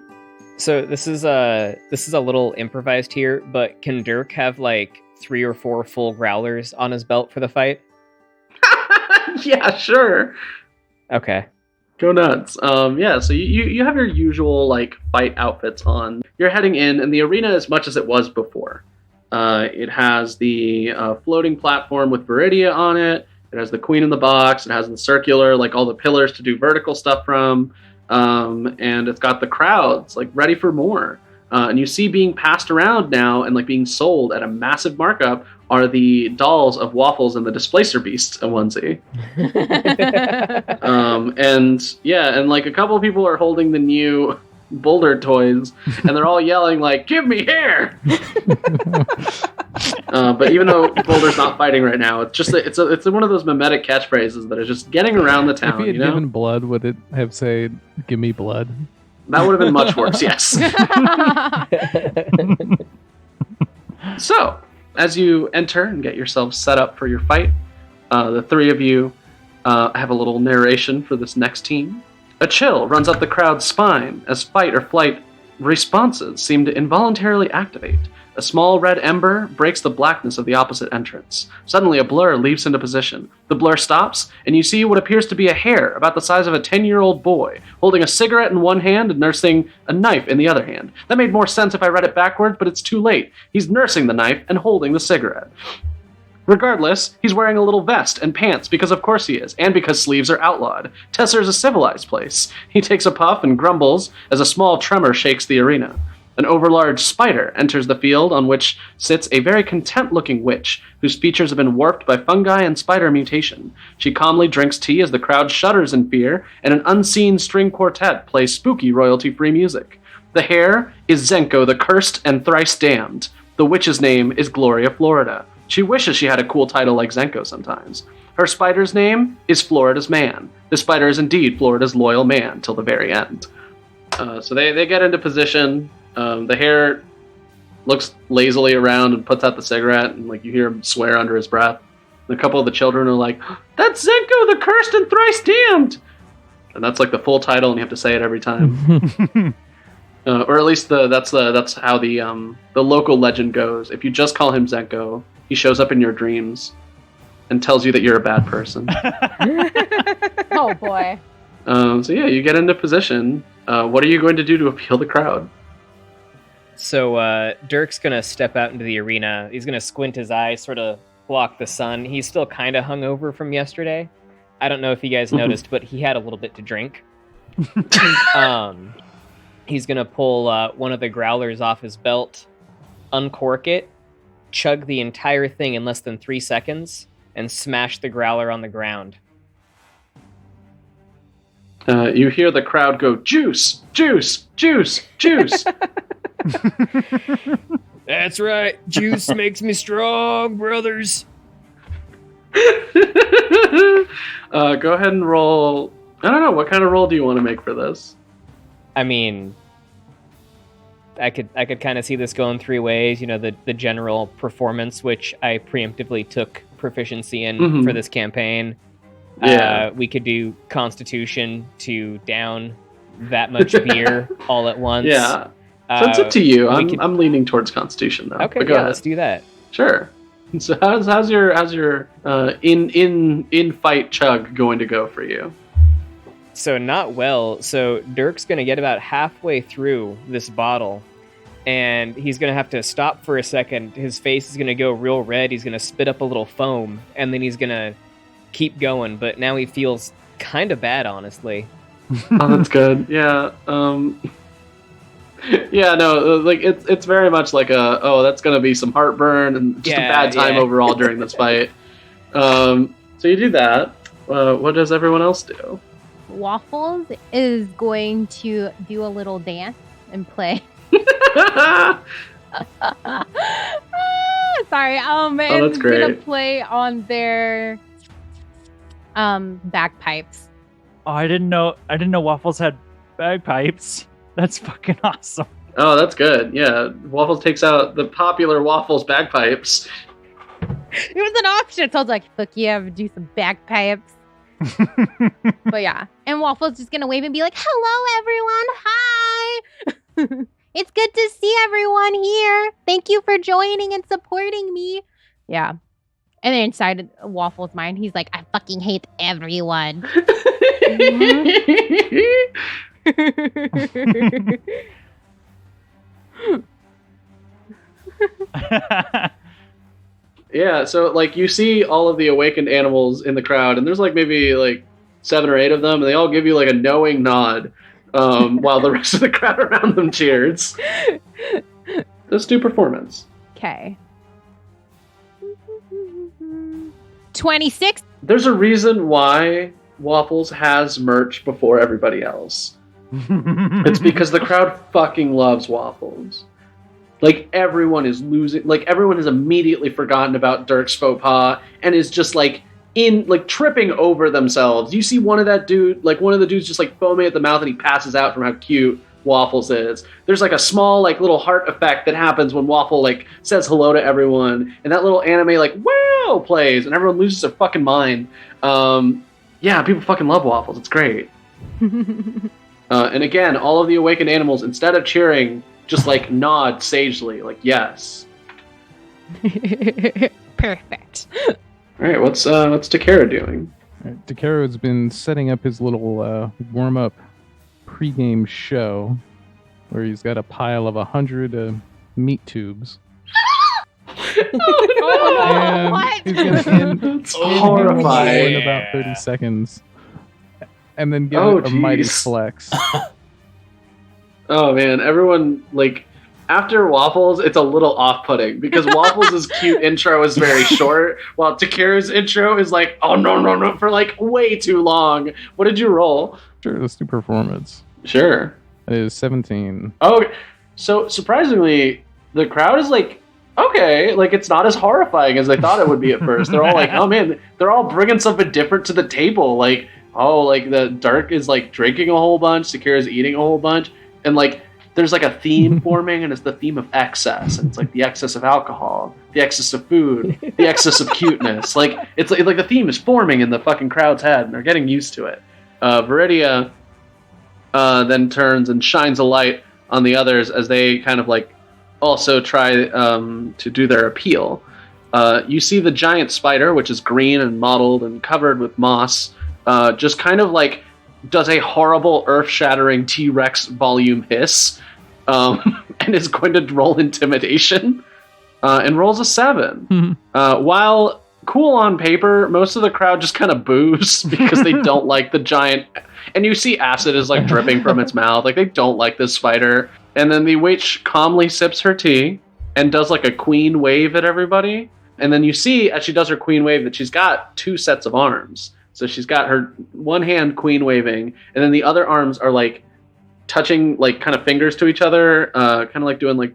So this is a little improvised here, but can Dirk have like 3 or 4 full growlers on his belt for the fight? Yeah, sure. Okay. Go nuts. Yeah, so you have your usual like fight outfits on. You're heading in, and the arena is much as it was before. It has the floating platform with Viridia on it. It has the Queen in the box. It has the circular, like all the pillars to do vertical stuff from. And it's got the crowds like ready for more. And you see being passed around now and like being sold at a massive markup are the dolls of Waffles and the Displacer Beast onesie. And like a couple of people are holding the new Boulder toys, and they're all yelling like, "Give me hair!" But even though Boulder's not fighting right now, it's just it's one of those mimetic catchphrases that are just getting around the town. If he had given blood, would it have said, "Give me blood"? That would have been much worse. Yes. So, as you enter and get yourselves set up for your fight, the three of you have a little narration for this next team. A chill runs up the crowd's spine as fight or flight responses seem to involuntarily activate. A small red ember breaks the blackness of the opposite entrance. Suddenly, a blur leaps into position. The blur stops, and you see what appears to be a hare about the size of a 10-year-old boy, holding a cigarette in one hand and nursing a knife in the other hand. That made more sense if I read it backwards, but it's too late. He's nursing the knife and holding the cigarette. Regardless, he's wearing a little vest and pants because of course he is, and because sleeves are outlawed. Tesser is a civilized place. He takes a puff and grumbles as a small tremor shakes the arena. An overlarge spider enters the field on which sits a very content-looking witch, whose features have been warped by fungi and spider mutation. She calmly drinks tea as the crowd shudders in fear, and an unseen string quartet plays spooky royalty-free music. The hare is Zenko the Cursed and Thrice Damned. The witch's name is Gloria Florida. She wishes she had a cool title like Zenko sometimes. Her spider's name is Florida's Man. The spider is indeed Florida's loyal man till the very end. So they get into position. The hare looks lazily around and puts out the cigarette, and like you hear him swear under his breath. And a couple of the children are like, "That's Zenko the Cursed and Thrice Damned!" And that's like the full title, and you have to say it every time. Or at least that's how the local legend goes. If you just call him Zenko, he shows up in your dreams and tells you that you're a bad person. Oh boy. So yeah, you get into position. What are you going to do to appeal the crowd? So Dirk's going to step out into the arena. He's going to squint his eyes, sort of block the sun. He's still kind of hungover from yesterday. I don't know if you guys noticed, but he had a little bit to drink. He's going to pull one of the growlers off his belt, uncork it, chug the entire thing in less than 3 seconds, and smash the growler on the ground. You hear the crowd go, "Juice! Juice! Juice! Juice!" That's right. Juice makes me strong, brothers. Go ahead and roll. I don't know. What kind of roll do you want to make for this? I mean, I could kind of see this going 3 ways. You know, the general performance, which I preemptively took proficiency in for this campaign. Yeah. We could do Constitution to down that much beer all at once. Yeah. So it's up to you. I'm leaning towards Constitution though. Okay, but go ahead. Let's do that. Sure. So how's your in fight chug going to go for you? So not well. So Dirk's going to get about halfway through this bottle, and he's going to have to stop for a second. His face is going to go real red. He's going to spit up a little foam, and then he's going to keep going. But now he feels kind of bad, honestly. Oh, that's good. Yeah. Yeah, no, like it's very much like that's gonna be some heartburn and just a bad time overall during this fight. So you do that. What does everyone else do? Waffles is going to do a little dance and play. Sorry. that's great. Gonna play on their bagpipes. Oh, I didn't know Waffles had bagpipes. That's fucking awesome. Oh, that's good. Yeah, Waffles takes out the popular Waffles bagpipes. It was an option, so I was like, "Fuck yeah, do some bagpipes." But yeah, and Waffles just gonna wave and be like, "Hello, everyone. Hi. It's good to see everyone here. Thank you for joining and supporting me." Yeah, and then inside Waffles' mind, he's like, "I fucking hate everyone." Yeah, so like you see all of the awakened animals in the crowd, and there's like maybe like 7 or 8 of them, and they all give you like a knowing nod, while the rest of the crowd around them cheers. Let's do performance. Okay. 26. There's a reason why Waffles has merch before everybody else. It's because the crowd fucking loves Waffles. Like, everyone is losing. Like, everyone has immediately forgotten about Dirk's faux pas and is just, like, tripping over themselves. You see one of the dudes just, like, foaming at the mouth and he passes out from how cute Waffles is. There's, like, a small, like, little heart effect that happens when Waffle, like, says hello to everyone. And that little anime, like, wow, plays. And everyone loses their fucking mind. Yeah, people fucking love Waffles. It's great. And again, all of the awakened animals, instead of cheering, just like nod sagely, like yes. Perfect. All right, what's Takara doing? Takara's been setting up his little warm-up pre-game show, where he's got a pile of 100 meat tubes. Oh, no. What? He's gonna That's horrifying. In about 30 seconds, and then give it a mighty flex. Oh man, everyone, like, after Waffles, it's a little off-putting because Waffles' cute intro is very short, while Takara's intro is like, oh no, for like way too long. What did you roll? Sure, let's do performance. Sure. It is 17. Oh, so surprisingly, the crowd is like, okay, like it's not as horrifying as they thought it would be at first. They're all like, oh man, they're all bringing something different to the table. Like, oh, like the Dirk is like drinking a whole bunch, Takara's eating a whole bunch. And, like, there's, like, a theme forming, and it's the theme of excess. And it's, like, the excess of alcohol, the excess of food, the excess of cuteness. Like, it's like the theme is forming in the fucking crowd's head, and they're getting used to it. Viridia then turns and shines a light on the others as they kind of, like, also try to do their appeal. You see the giant spider, which is green and mottled and covered with moss, just kind of, like, does a horrible earth-shattering T-Rex volume hiss, and is going to roll intimidation, and rolls a 7. Mm-hmm. While cool on paper, most of the crowd just kind of boos because they don't like the giant, and you see acid is like dripping from its mouth, like they don't like this spider. And then the witch calmly sips her tea and does like a queen wave at everybody, and then you see as she does her queen wave that she's got 2 sets of arms. So she's got her one hand queen waving, and then the other arms are like touching like kind of fingers to each other, kind of like doing like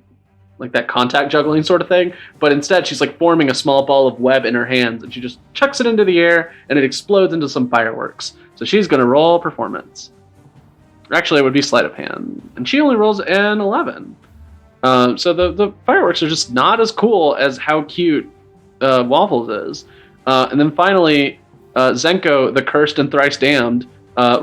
that contact juggling sort of thing. But instead she's like forming a small ball of web in her hands, and she just chucks it into the air, and it explodes into some fireworks. So she's going to roll performance. Actually, it would be sleight of hand, and she only rolls an 11. So the fireworks are just not as cool as how cute Waffles is. And then finally, Zenko, the cursed and thrice damned,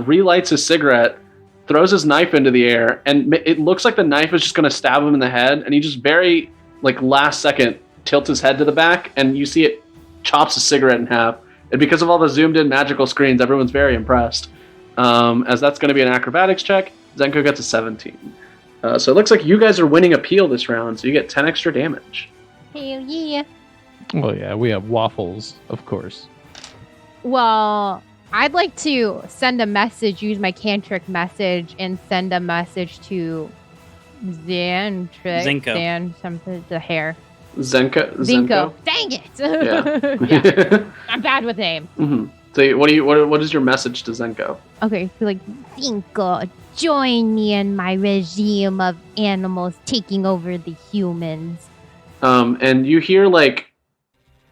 relights his cigarette, throws his knife into the air, and it looks like the knife is just going to stab him in the head, and he just very, like, last second tilts his head to the back, and you see it chops his cigarette in half. And because of all the zoomed-in magical screens, everyone's very impressed. As that's going to be an acrobatics check, Zenko gets a 17. So it looks like you guys are winning appeal this round, so you get 10 extra damage. Hell yeah. Well, yeah, we have Waffles, of course. Well, I'd like to send a message, use my cantric message, and send a message to Zenko. Something, the hair. Zenko. Dang it! Yeah. I'm bad with names. Mm-hmm. So what is your message to Zenko? Okay, so like, Zinko, join me in my regime of animals taking over the humans. And you hear like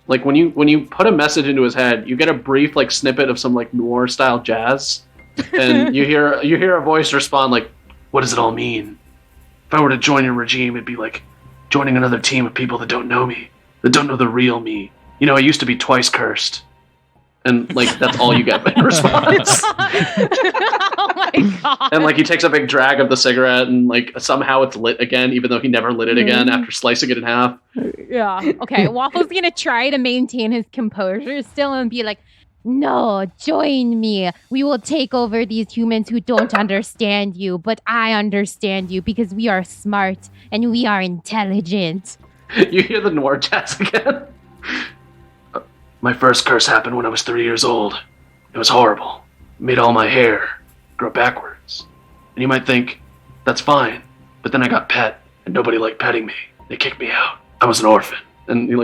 when you put a message into his head, you get a brief like snippet of some like noir style jazz, and you hear a voice respond like, "What does it all mean? If I were to join your regime, it'd be like joining another team of people that don't know me, that don't know the real me. You know, I used to be twice cursed." And like that's all you get in response. oh my god! And like he takes a big drag of the cigarette, and like somehow it's lit again, even though he never lit it again after slicing it in half. Yeah. Okay. Waffle's gonna try to maintain his composure still and be like, No, join me. We will take over these humans who don't understand you, but I understand you because we are smart and we are intelligent. You hear the noir jazz again. My first curse happened when I was 3 years old. It was horrible. It made all my hair grow backwards. And you might think, that's fine. But then I got pet, and nobody liked petting me. They kicked me out. I was an orphan. And he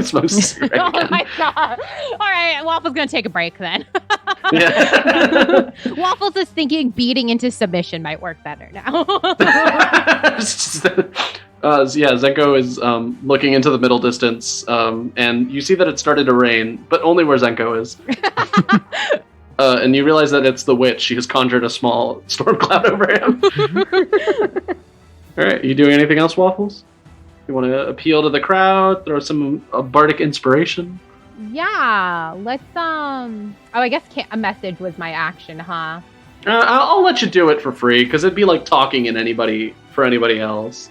smokes a cigarette "Oh again. my god! All right, Waffle's gonna take a break then." Yeah. Waffles is thinking beating into submission might work better now. Zenko is looking into the middle distance, and you see that it started to rain, but only where Zenko is. And you realize that it's the witch. She has conjured a small storm cloud over him. All right, you doing anything else, Waffles? You want to appeal to the crowd, throw some bardic inspiration? Yeah, let's Oh, I guess a message was my action, huh? I'll let you do it for free because it'd be like talking for anybody else.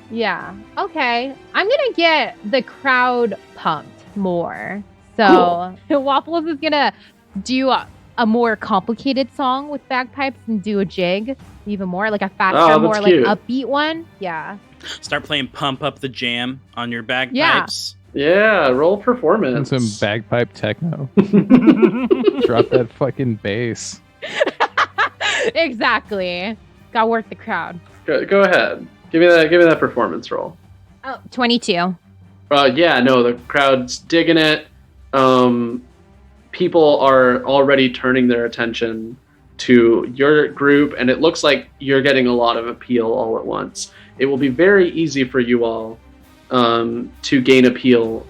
Yeah. Okay. I'm gonna get the crowd pumped more. So Waffles is gonna do a more complicated song with bagpipes and do a jig even more, like a faster, more cute. like upbeat one. Yeah. Start playing Pump Up the Jam on your bagpipes. Yeah, roll performance. And some bagpipe techno. Drop that fucking bass. Exactly. Gotta work the crowd. Go ahead. Give me that performance roll. Oh, 22. Yeah, no, the crowd's digging it. People are already turning their attention to your group, and it looks like you're getting a lot of appeal all at once. It will be very easy for you all to gain appeal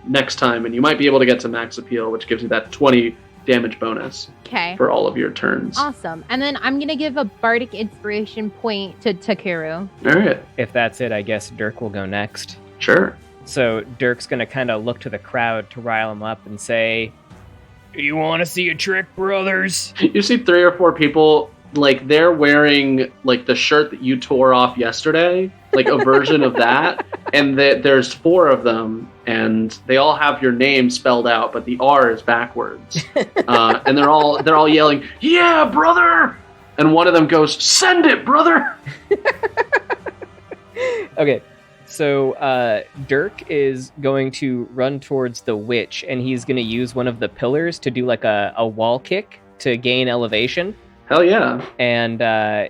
next time, and you might be able to get to max appeal, which gives you that 20 damage bonus for all of your turns. Awesome. And then I'm going to give a bardic inspiration point to Takeru. All right. If that's it, I guess Dirk will go next. Sure. So Dirk's going to kind of look to the crowd to rile them up and say, "You want to see a trick, brothers?" You see 3 or 4 people, like they're wearing like the shirt that you tore off yesterday, like a version of that, and there's 4 of them, and they all have your name spelled out, but the R is backwards, and they're all yelling, "Yeah, brother!" And one of them goes, "Send it, brother!" Okay, so Dirk is going to run towards the witch, and he's going to use one of the pillars to do like a wall kick to gain elevation. Hell yeah. And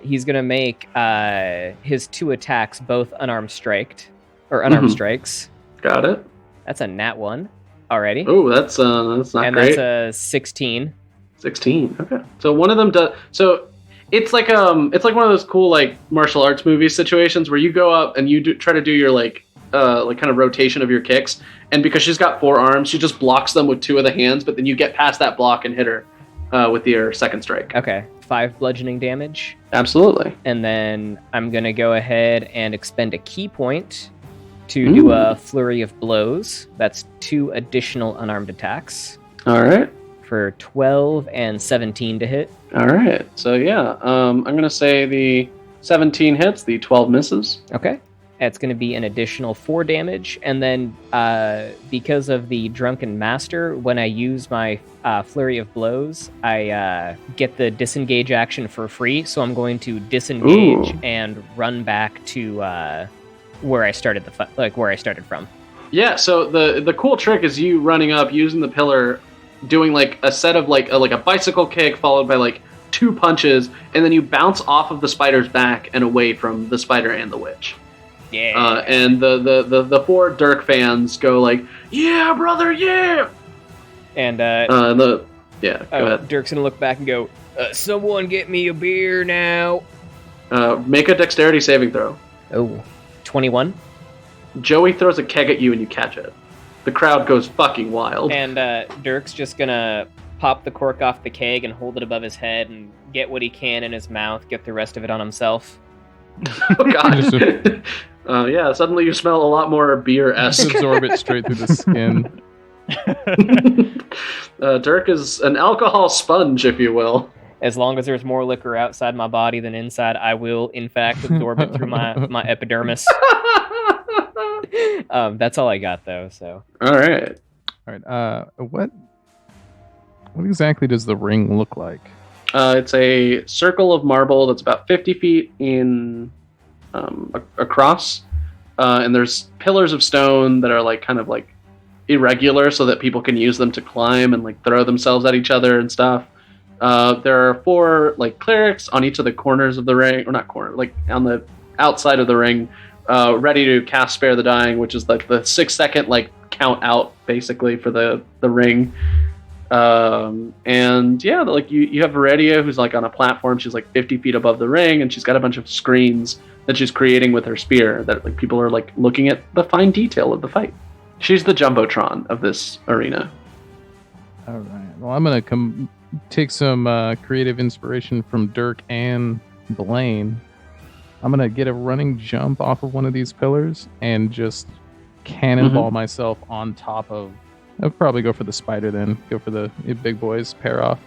he's going to make his 2 attacks both unarmed strikes. Got it. That's a nat 1 already. Oh, that's not and great. That's a 16. 16. Okay. So one of them does. So it's like one of those cool like martial arts movie situations where you go up and you try to do your like kind of rotation of your kicks, and because she's got 4 arms, she just blocks them with 2 of the hands, but then you get past that block and hit her with your second strike. Okay. 5 bludgeoning damage. Absolutely. And then I'm going to go ahead and expend a key point to do a flurry of blows. That's 2 additional unarmed attacks. All right. For 12 and 17 to hit. All right. So yeah, I'm going to say the 17 hits, the 12 misses. Okay. It's going to be an additional 4 damage. And then because of the Drunken Master, when I use my Flurry of Blows, I get the disengage action for free. So I'm going to disengage and run back to where I started where I started from. Yeah, so the cool trick is you running up, using the pillar, doing like a set of like a bicycle kick followed by like 2 punches, and then you bounce off of the spider's back and away from the spider and the witch. Yeah. And the 4 Dirk fans go like, "Yeah, brother, yeah!" And go ahead. Dirk's gonna look back and go, "Someone get me a beer now." Make a dexterity saving throw. Oh, 21. Joey throws a keg at you and you catch it. The crowd goes fucking wild. And Dirk's just gonna pop the cork off the keg and hold it above his head and get what he can in his mouth, get the rest of it on himself. Oh god. Yeah, suddenly you smell a lot more beer-esque. Just absorb it straight through the skin. Dirk is an alcohol sponge, if you will. As long as there's more liquor outside my body than inside, I will, in fact, absorb it through my epidermis. That's all I got, though. So. All right. What exactly does the ring look like? It's a circle of marble that's about 50 feet in across, and there's pillars of stone that are like kind of like irregular, so that people can use them to climb and like throw themselves at each other and stuff. There are 4 like clerics on each of the corners of the ring, or not corner, like on the outside of the ring, ready to cast Spare the Dying, which is like the 6-second like count out basically for the ring. And yeah, like you have Viridia, who's like on a platform. She's like 50 feet above the ring, and she's got a bunch of screens that she's creating with her spear that like people are like looking at the fine detail of the fight. She's the Jumbotron of this arena. All right. Well, I'm gonna take some creative inspiration from Dirk and Blaine. I'm gonna get a running jump off of one of these pillars and just cannonball myself on top of. I'll probably go for the spider then. Go for the big boys pair off.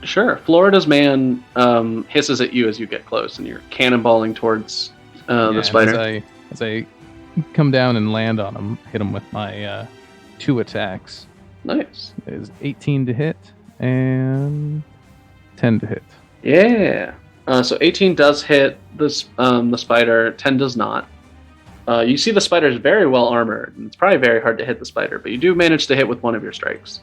Sure. Florida's man hisses at you as you get close, and you're cannonballing towards the spider. As I come down and land on him, hit him with my 2 attacks. Nice. It is 18 to hit and 10 to hit. Yeah. So 18 does hit the spider. 10 does not. You see the spider is very well armored, and it's probably very hard to hit the spider, but you do manage to hit with one of your strikes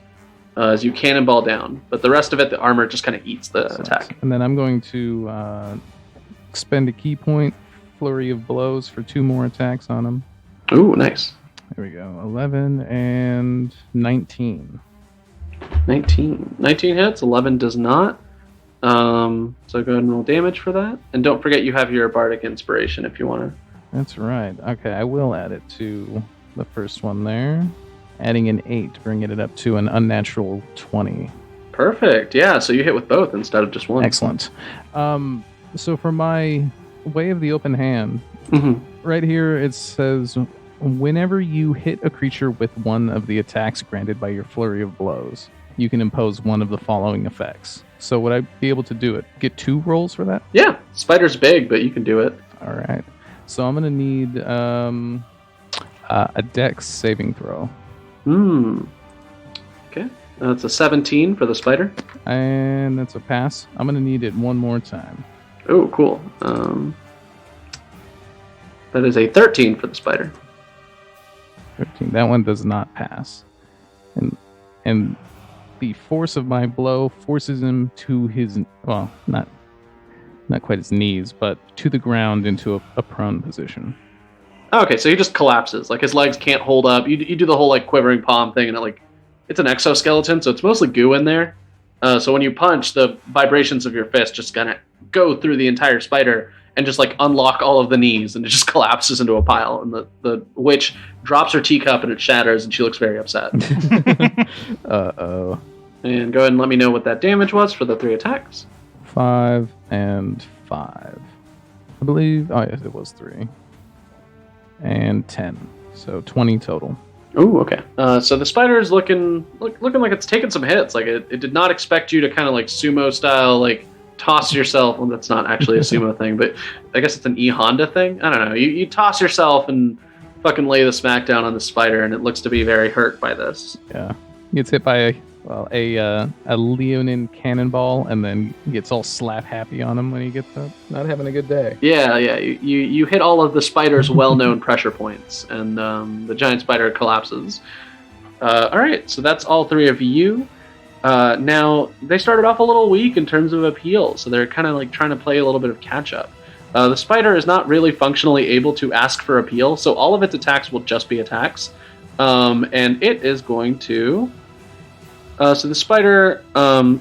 as you cannonball down. But the rest of it, the armor just kind of eats the attack. And then I'm going to spend a key point, flurry of blows for 2 more attacks on him. Ooh, nice. There we go. 11 and 19. 19 hits, 11 does not. So go ahead and roll damage for that. And don't forget you have your bardic inspiration if you want to. That's right. Okay, I will add it to the first one there. Adding an 8, bringing it up to an unnatural 20. Perfect. Yeah, so you hit with both instead of just one. Excellent. So for my Way of the Open Hand, right here it says, whenever you hit a creature with one of the attacks granted by your flurry of blows, you can impose one of the following effects. So would I be able to do it? Get 2 rolls for that? Yeah, spider's big, but you can do it. All right. So I'm going to need a dex saving throw. Okay. That's a 17 for the spider. And that's a pass. I'm going to need it one more time. Oh, cool. That is a 13 for the spider. 13. That one does not pass. And the force of my blow forces him to his, well, not quite his knees, but to the ground into a prone position. Okay, so he just collapses. Like his legs can't hold up. You do the whole like quivering palm thing, and it's an exoskeleton, so it's mostly goo in there. So when you punch, the vibrations of your fist just gonna go through the entire spider and just like unlock all of the knees, and it just collapses into a pile. And the witch drops her teacup and it shatters, and she looks very upset. Uh-oh. And go ahead and let me know what that damage was for the 3 attacks. 5 and 5. I believe. Oh, yes, it was 3. And 10. So 20 total. Oh, okay. So the spider is looking like it's taking some hits. Like it did not expect you to kind of like sumo style, like toss yourself. Well, that's not actually a sumo thing, but I guess it's an E-Honda thing. I don't know. You toss yourself and fucking lay the smackdown on the spider, and it looks to be very hurt by this. Yeah. Gets hit by a Leonin cannonball, and then gets all slap happy on him when he gets up. Not having a good day. Yeah. You hit all of the spider's well-known pressure points, and the giant spider collapses. All right, so that's all three of you. Now, they started off a little weak in terms of appeal, so they're kind of like trying to play a little bit of catch-up. The spider is not really functionally able to ask for appeal, so all of its attacks will just be attacks. And it is going to... so the spider,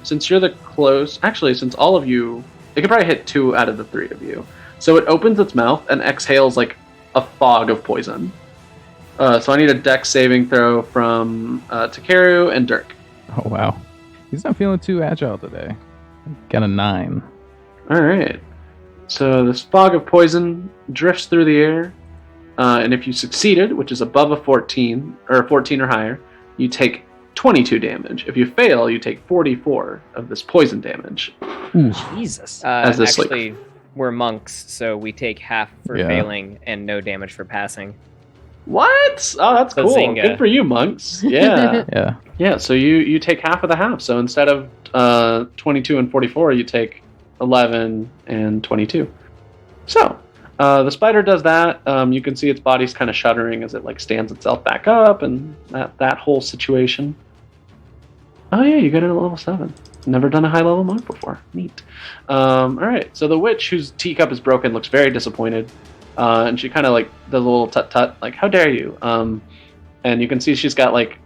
since you're the close... Actually, since all of you... It could probably hit 2 out of the 3 of you. So it opens its mouth and exhales like a fog of poison. So I need a dex saving throw from Takeru and Dirk. Oh, wow. He's not feeling too agile today. Got a 9. All right. So this fog of poison drifts through the air, and if you succeeded, which is above a 14, or 14 or higher, you take 22 damage. If you fail, you take 44 of this poison damage. Jesus. As this, Actually, we're monks, so we take half for failing and no damage for passing. What? Oh, that's cool. Bazinga. Good for you, monks. Yeah. Yeah. Yeah, so you take half of the half. So instead of 22 and 44, you take 11 and 22. So the spider does that. You can see its body's kind of shuddering as it like stands itself back up, and that whole situation. Oh yeah, you got it at level 7. Never done a high level monk before. Neat. All right, so the witch whose teacup is broken looks very disappointed, and she kind of like does a little tut tut, like how dare you? And you can see she's got like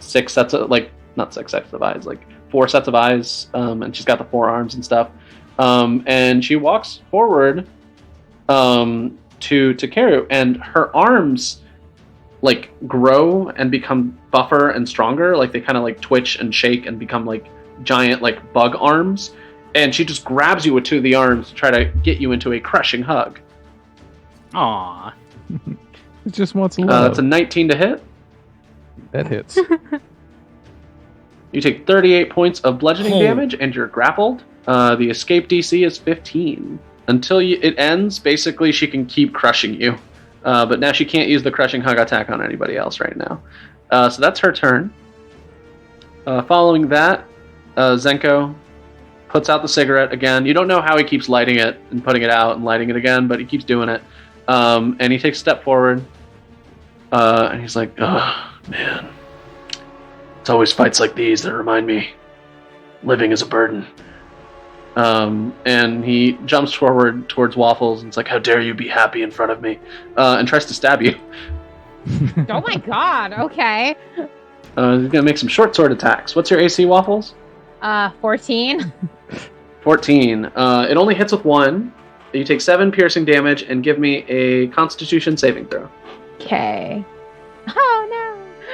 6 sets of not 6 sets of eyes, like 4 sets of eyes, and she's got the 4 arms and stuff. And she walks forward to Takeru, and her arms like grow and become buffer and stronger. Like they kind of like twitch and shake and become like giant like bug arms. And she just grabs you with 2 of the arms to try to get you into a crushing hug. Aww. It just wants love. That's a 19 to hit. That hits. You take 38 points of bludgeoning Oh. damage, and you're grappled. The escape DC is 15. Until it ends, basically she can keep crushing you. But now she can't use the crushing hug attack on anybody else right now. So that's her turn. Following that, Zenko puts out the cigarette again. You don't know how he keeps lighting it and putting it out and lighting it again, but he keeps doing it. And he takes a step forward. And he's like, oh, man. It's always fights like these that remind me living is a burden. And he jumps forward towards Waffles and it's like, how dare you be happy in front of me? And tries to stab you. Oh my god, okay. He's going to make some short sword attacks. What's your AC, Waffles? 14. 14. It only hits with 1. You take 7 piercing damage and give me a Constitution saving throw. Okay. Oh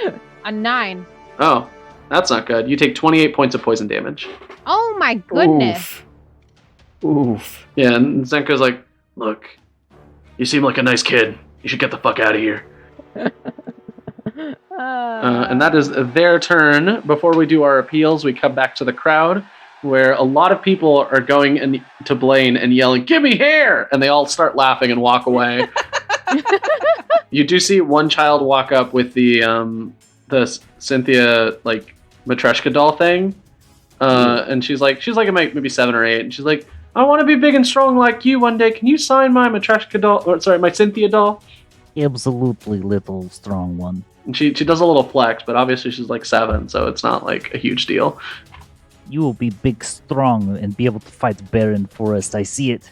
no. A 9. Oh, that's not good. You take 28 points of poison damage. Oh my goodness. Oof. Yeah, and Zenko's like, look, you seem like a nice kid. You should get the fuck out of here. And that is their turn. Before we do our appeals, we come back to the crowd, where a lot of people are going to Blaine and yelling, give me hair! And they all start laughing and walk away. You do see one child walk up with the Cynthia, like, Matryoshka doll thing. And she's like maybe 7 or 8. And she's like, I want to be big and strong like you one day. Can you sign my Matryoshka doll? Or, sorry, my Cynthia doll? Absolutely little strong one. And she does a little flex, but obviously she's like 7, so it's not like a huge deal. You will be big, strong, and be able to fight bear in forest. I see it.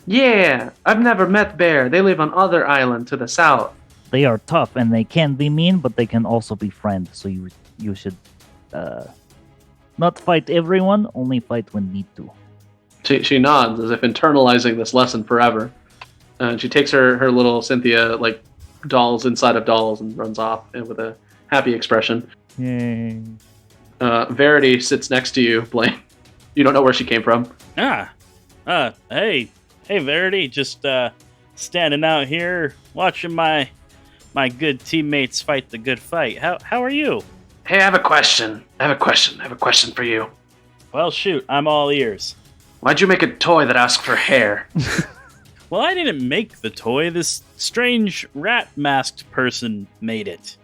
Yeah, I've never met Bear. They live on other island to the south. They are tough, and they can be mean, but they can also be friends. So you should not fight everyone, only fight when need to. She nods as if internalizing this lesson forever. And she takes her little Cynthia, like, dolls inside of dolls and runs off with a happy expression. Yay. Verity sits next to you, Blaine. You don't know where she came from. Hey, Verity, just standing out here watching my good teammates fight the good fight. How are you? Hey, I have a question for you. Well, shoot, I'm all ears. Why'd you make a toy that asked for hair? Well, I didn't make the toy. This strange rat-masked person made it.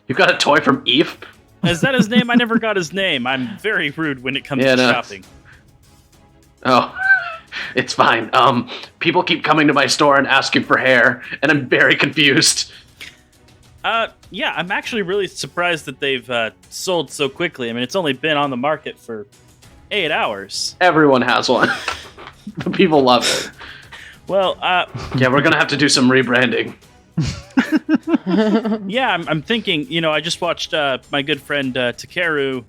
You got a toy from Eve? Is that his name? I never got his name. I'm very rude when it comes to shopping. Oh, it's fine. People keep coming to my store and asking for hair, and I'm very confused. Yeah, I'm actually really surprised that they've sold so quickly. I mean, it's only been on the market for 8 hours. Everyone has one. The people love it. Well, yeah, we're gonna have to do some rebranding. Yeah, I'm thinking. I just watched my good friend Takeru,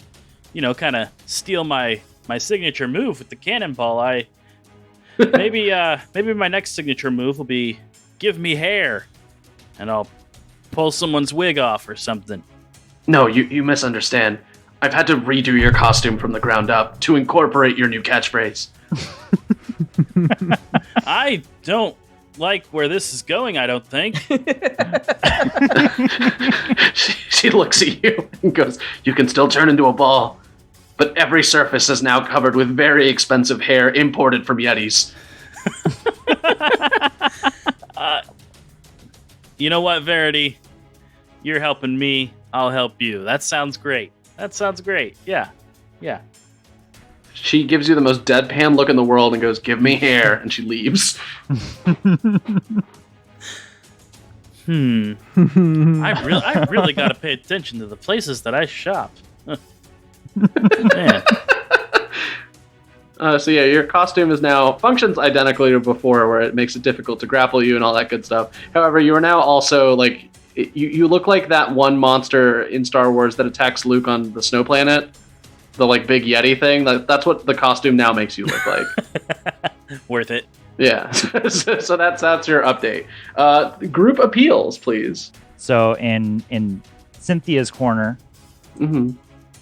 kind of steal my signature move with the cannonball. Maybe my next signature move will be give me hair, and I'll pull someone's wig off or something. No, you misunderstand. I've had to redo your costume from the ground up to incorporate your new catchphrase. I don't like where this is going, I don't think. She looks at you and goes, you can still turn into a ball, but every surface is now covered with very expensive hair imported from Yetis. You know what, Verity? You're helping me, I'll help you. That sounds great. Yeah. She gives you the most deadpan look in the world and goes, give me hair, and she leaves. I really got to pay attention to the places that I shop. Man. So yeah, your costume is now functions identically to before, where it makes it difficult to grapple you and all that good stuff. However, you are now also like you look like that one monster in Star Wars that attacks Luke on the snow planet, the like big Yeti thing. That's what the costume now makes you look like. Worth it. Yeah. So that's your update. Group appeals, please. So in Cynthia's corner,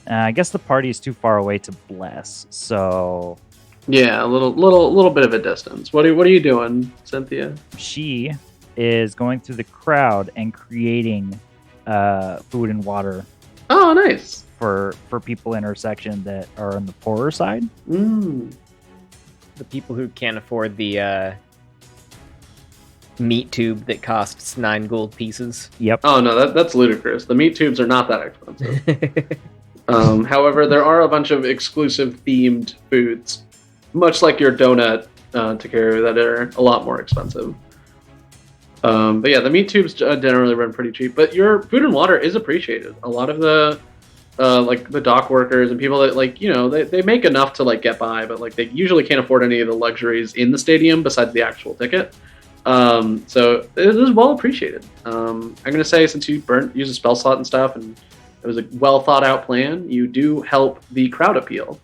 I guess the party is too far away to bless. So yeah, a little bit of a distance. What are you doing, Cynthia? She is going through the crowd and creating food and water. Oh, nice. For people in her section that are on the poorer side. Mm. The people who can't afford the meat tube that costs 9 gold pieces. Yep. Oh no, that's ludicrous. The meat tubes are not that expensive. However, there are a bunch of exclusive themed foods, much like your donut, Takeru, that are a lot more expensive. But yeah, the meat tubes generally run pretty cheap. But your food and water is appreciated. A lot of the like the dock workers and people that they make enough to like get by, but like they usually can't afford any of the luxuries in the stadium besides the actual ticket. So it is well appreciated. I'm gonna say, since you use a spell slot and stuff, and it was a well thought out plan, you do help the crowd appeal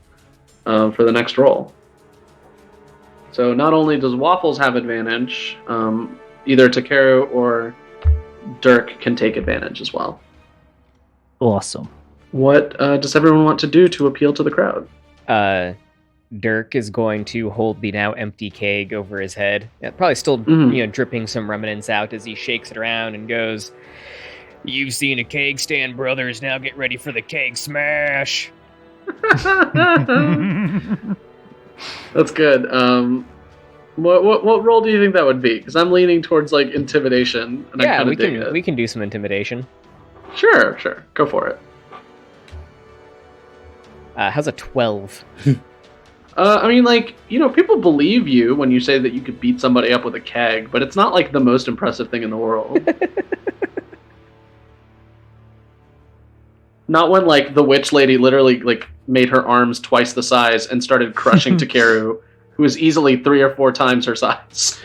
for the next roll. So not only does Waffles have advantage, either Takeru or Dirk can take advantage as well. Awesome. What does everyone want to do to appeal to the crowd? Dirk is going to hold the now empty keg over his head. Yeah, probably still, dripping some remnants out as he shakes it around and goes, "You've seen a keg stand, brothers. Now get ready for the keg smash." That's good. What role do you think that would be? Because I'm leaning towards like intimidation, and I kind of dig it. We can do some intimidation. Sure. Go for it. How's a 12? I mean, like, people believe you when you say that you could beat somebody up with a keg, but it's not like the most impressive thing in the world. Not when like the witch lady literally like made her arms twice the size and started crushing Takeru, who is easily 3 or 4 times her size.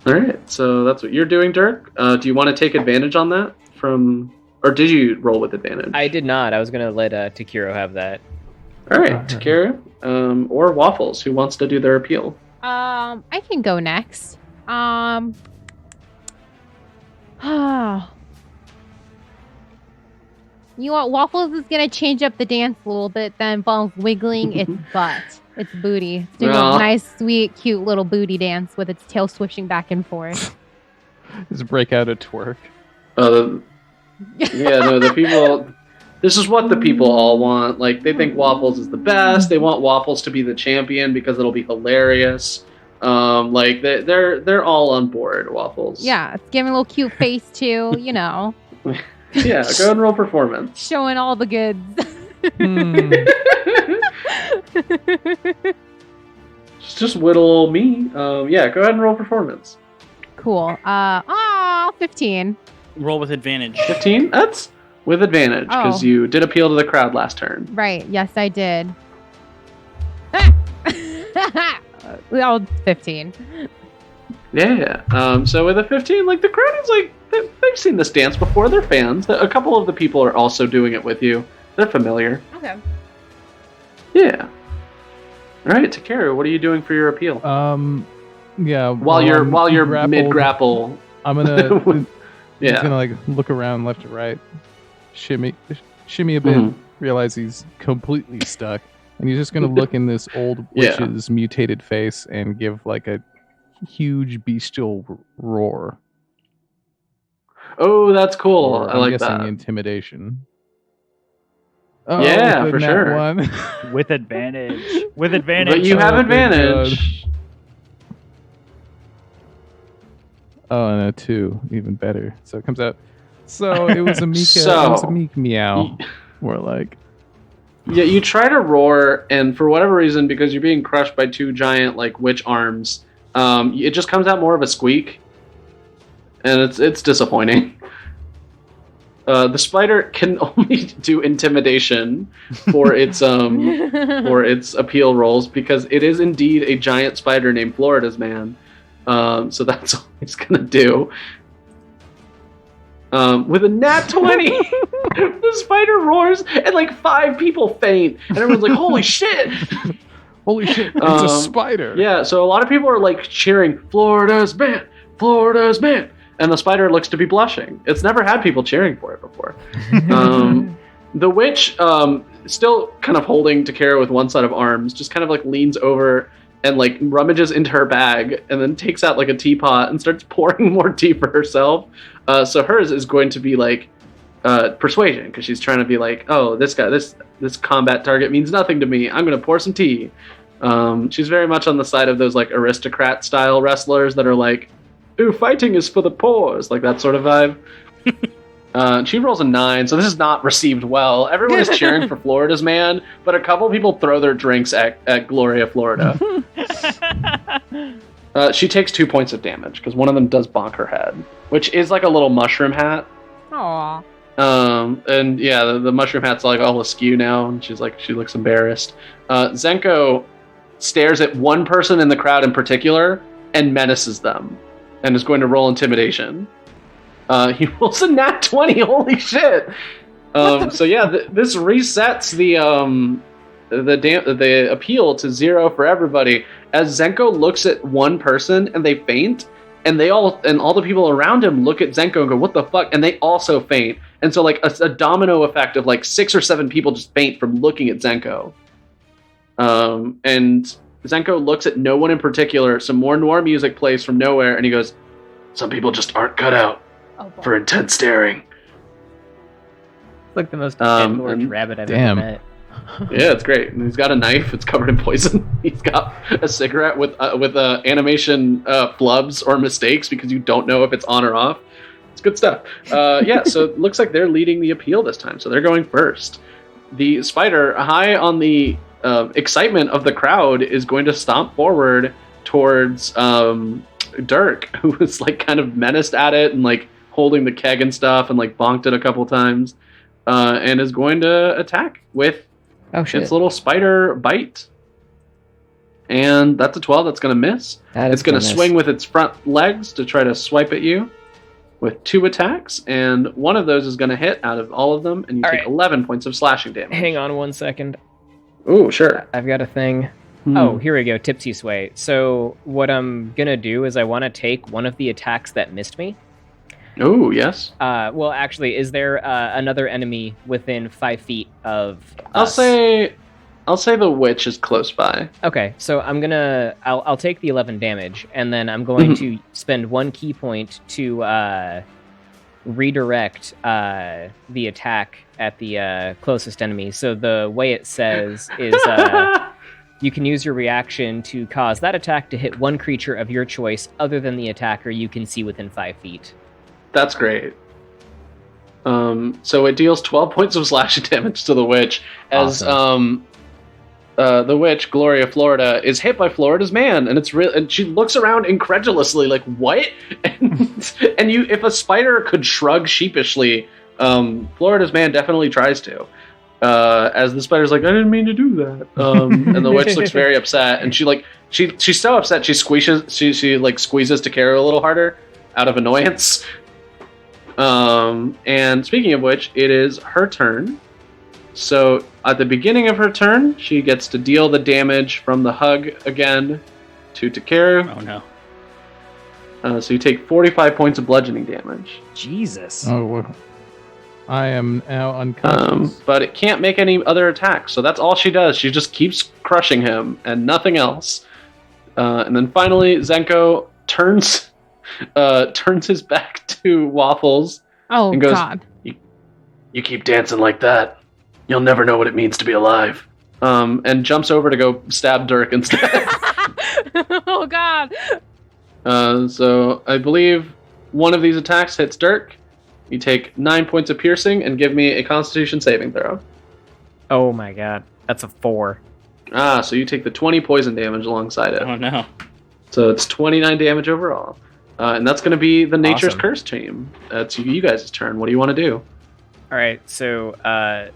All right, so that's what you're doing, Dirk. Do you want to take advantage on that or did you roll with advantage? I did not. I was going to let Takeru have that. All right, Takeru, or Waffles, who wants to do their appeal? I can go next. You know what? Waffles is gonna change up the dance a little bit. That involves wiggling its butt, its booty. It's doing a nice, sweet, cute little booty dance with its tail swishing back and forth. Just break out a twerk. The people. This is what the people all want. Like, they think Waffles is the best. They want Waffles to be the champion because it'll be hilarious. Like they're all on board, Waffles. Yeah, it's giving a little cute face too. Yeah, go and roll performance. Showing all the goods. just whittle me. Yeah, go ahead and roll performance. Cool. 15. Roll with advantage. 15? That's with advantage, because you did appeal to the crowd last turn. Right. Yes, I did. Well, 15. Yeah. So with a 15, like, the crowd is like, they've seen this dance before. They're fans. A couple of the people are also doing it with you. They're familiar. Okay. Yeah. All right, Takeru, what are you doing for your appeal? Yeah. While you're grappled, mid grapple. I'm gonna Yeah. He's gonna like look around left to right, shimmy a bit, realize he's completely stuck, and he's just gonna look in this old witch's mutated face and give like a huge bestial roar. Oh, that's cool. Or, I like guessing that. Intimidation. Oh, Yeah, good for nat sure. one. With advantage. With advantage. But you have Oh, thank advantage. Oh, and a 2, even better. So it comes out. So it was a Mika. So- it was a meek meow. More like. Yeah, you try to roar, and for whatever reason, because you're being crushed by two giant like witch arms, it just comes out more of a squeak, and it's disappointing. The spider can only do intimidation for its appeal rolls because it is indeed a giant spider named Florida's Man. So that's all he's gonna do. With a nat 20, the spider roars and like 5 people faint, and everyone's like, "Holy shit!" Holy shit! It's a spider. Yeah, so a lot of people are like cheering, "Florida's Man, Florida's Man," and the spider looks to be blushing. It's never had people cheering for it before. The witch, still kind of holding Takara with one set of arms, just kind of like leans over and like rummages into her bag and then takes out like a teapot and starts pouring more tea for herself. So hers is going to be like persuasion, because she's trying to be like, "Oh, this guy, this combat target means nothing to me. I'm going to pour some tea." She's very much on the side of those like aristocrat style wrestlers that are like, "Ooh, fighting is for the pores," like that sort of vibe. She rolls a 9, so this is not received well. Everyone is cheering for Florida's Man, but a couple people throw their drinks at Gloria Florida. She takes 2 points of damage because one of them does bonk her head, which is like a little mushroom hat. Aw. And yeah, the mushroom hat's like all askew now, and she looks embarrassed. Zenko stares at one person in the crowd in particular and menaces them, and is going to roll intimidation. He rolls a nat 20. Holy shit! So yeah, this resets the appeal to 0 for everybody. As Zenko looks at one person and they faint, and all the people around him look at Zenko and go, "What the fuck?" And they also faint. And so like a domino effect of like 6 or 7 people just faint from looking at Zenko. And Zenko looks at no one in particular. Some more noir music plays from nowhere, and he goes, "Some people just aren't cut out for intense staring." It's like the most Edward rabbit I've ever met. Yeah, it's great. And he's got a knife. It's covered in poison. He's got a cigarette with animation flubs or mistakes because you don't know if it's on or off. It's good stuff. Yeah, so it looks like they're leading the appeal this time. So they're going first. The spider, high on the excitement of the crowd, is going to stomp forward towards Dirk, who was like kind of menaced at it and like holding the keg and stuff and like bonked it a couple times, and is going to attack with its little spider bite. And that's a 12. That's going to miss. It's going to swing with its front legs to try to swipe at you with 2 attacks, and one of those is going to hit out of all of them, and you take 11 points of slashing damage. Hang on 1 second. Ooh, sure. I've got a thing. Oh, here we go. Tipsy Sway. So what I'm going to do is I want to take one of the attacks that missed me. Oh, yes. Well, actually, is there another enemy within 5 feet of us? I'll say the witch is close by. Okay, so I'll take the 11 damage, and then I'm going to spend 1 key point to redirect the attack at the closest enemy. So the way it says is you can use your reaction to cause that attack to hit one creature of your choice other than the attacker you can see within 5 feet. That's great. So it deals 12 points of slashing damage to the witch as the witch, Gloria Florida, is hit by Florida's man, and it's real. And she looks around incredulously, like, "What?" And if a spider could shrug sheepishly, Florida's man definitely tries to. As the spider's like, "I didn't mean to do that," and the witch looks very upset, and she's so upset she squeezes Takeru a little harder out of annoyance. And speaking of which, it is her turn. So at the beginning of her turn, she gets to deal the damage from the hug again to Takeru. Oh no. So you take 45 points of bludgeoning damage. Jesus. Oh, well. I am now unconscious. But it can't make any other attacks, so that's all she does. She just keeps crushing him and nothing else. And then finally, Zenko turns his back to Waffles and goes, God. You keep dancing like that, you'll never know what it means to be alive. And jumps over to go stab Dirk instead. Oh, God. So I believe one of these attacks hits Dirk. You take 9 points of piercing and give me a Constitution saving throw. Oh my god. That's a 4. So you take the 20 poison damage alongside it. Oh no. So it's 29 damage overall. And that's going to be the Nature's Awesome. Curse team. That's you guys' turn. What do you want to do? Alright, so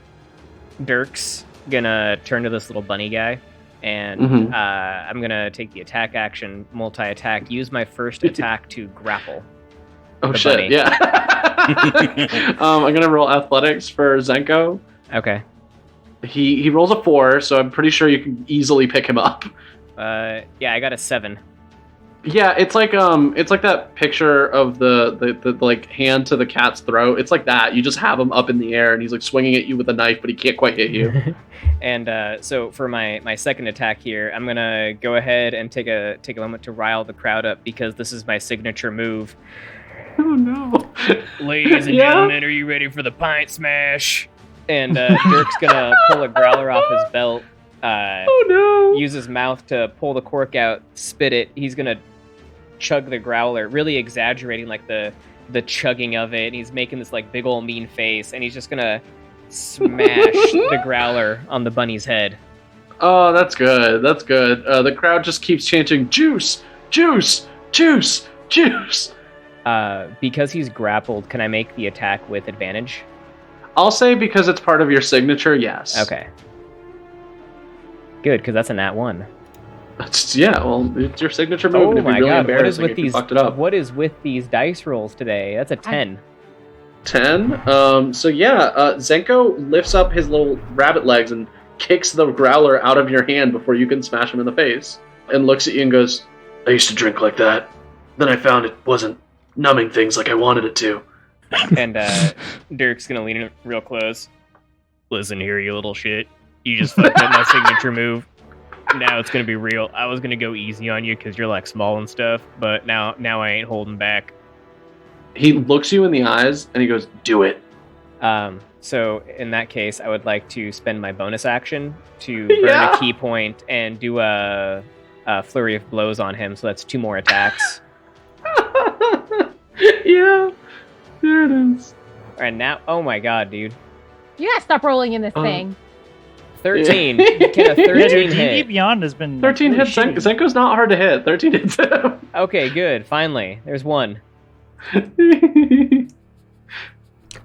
Dirk's gonna turn to this little bunny guy, and I'm gonna take the attack action, multi-attack, use my first attack to grapple. Oh, the shit, bunny. yeah. I'm going to roll athletics for Zenko. Okay. He rolls a 4, so I'm pretty sure you can easily pick him up. Yeah, I got a 7. Yeah, it's like that picture of the like hand to the cat's throat. It's like that. You just have him up in the air, and he's like swinging at you with a knife, but he can't quite hit you. And so for my second attack here, I'm gonna go ahead and take a moment to rile the crowd up, because this is my signature move. Oh no! Ladies and gentlemen, are you ready for the pint smash? And Dirk's gonna pull a growler off his belt. Oh no! Use his mouth to pull the cork out, spit it. He's gonna chug the growler, really exaggerating like the chugging of it. And he's making this like big old mean face, and he's just gonna smash the growler on the bunny's head. Oh, that's good. That's good. The crowd just keeps chanting, "Juice, juice, juice, juice." Because he's grappled, can I make the attack with advantage? I'll say because it's part of your signature, yes. Okay. Good, because that's a nat 1. Yeah, well, it's your signature move. Oh and it'd be my really god, what is embarrassing with if you these? fucked it up. What is with these dice rolls today? That's a 10. 10. So yeah, Zenko lifts up his little rabbit legs and kicks the growler out of your hand before you can smash him in the face, and looks at you and goes, "I used to drink like that. Then I found it wasn't numbing things like I wanted it to." And Dirk's gonna lean in real close. Listen here, you little shit. You just fucked up my signature move. Now it's gonna be real. I was gonna go easy on you because you're like small and stuff, but now I ain't holding back. He looks you in the eyes and he goes, "Do it." So in that case, I would like to spend my bonus action to burn a key point and do a flurry of blows on him. So that's 2 more attacks. Yeah, there it is. And now, oh my god, dude. You gotta stop rolling in this thing. 13. Can a 13 Yeah, dude, hit? D&D Beyond has been 13 really hits. shitty. Zenko's not hard to hit. 13 hits him. Okay, good. Finally, there's 1.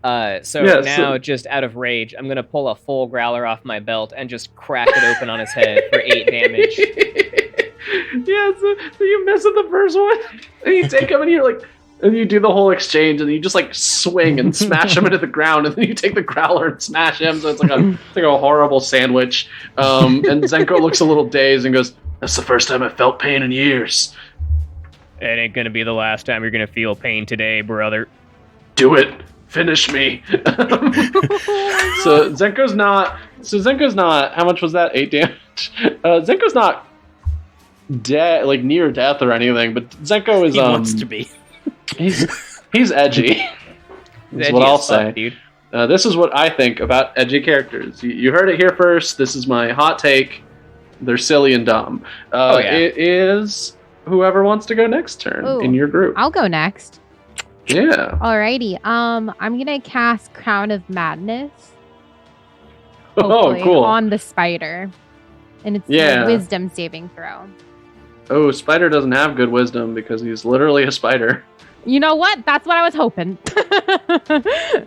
Now, just out of rage, I'm gonna pull a full growler off my belt and just crack it open on his head for 8 damage. Yeah, so you miss at the first one, and you take him, and you're like, and you do the whole exchange, and you just like swing and smash him into the ground, and then you take the growler and smash him. So it's like a horrible sandwich. And Zenko looks a little dazed and goes, "That's the first time I felt pain in years." It ain't gonna be the last time you're gonna feel pain today, brother. Do it. Finish me. So Zenko's not. How much was that? 8 damage. Zenko's not dead, like near death or anything. But Zenko is. He wants to be. He's edgy. That's what I'll say. Dude. This is what I think about edgy characters. You heard it here first. This is my hot take. They're silly and dumb. It is whoever wants to go next turn in your group. I'll go next. Yeah. Alrighty. I'm gonna cast Crown of Madness. Oh, cool. On the spider. And it's Yeah. a wisdom saving throw. Oh, Spider doesn't have good wisdom because he's literally a spider. You know what? That's what I was hoping.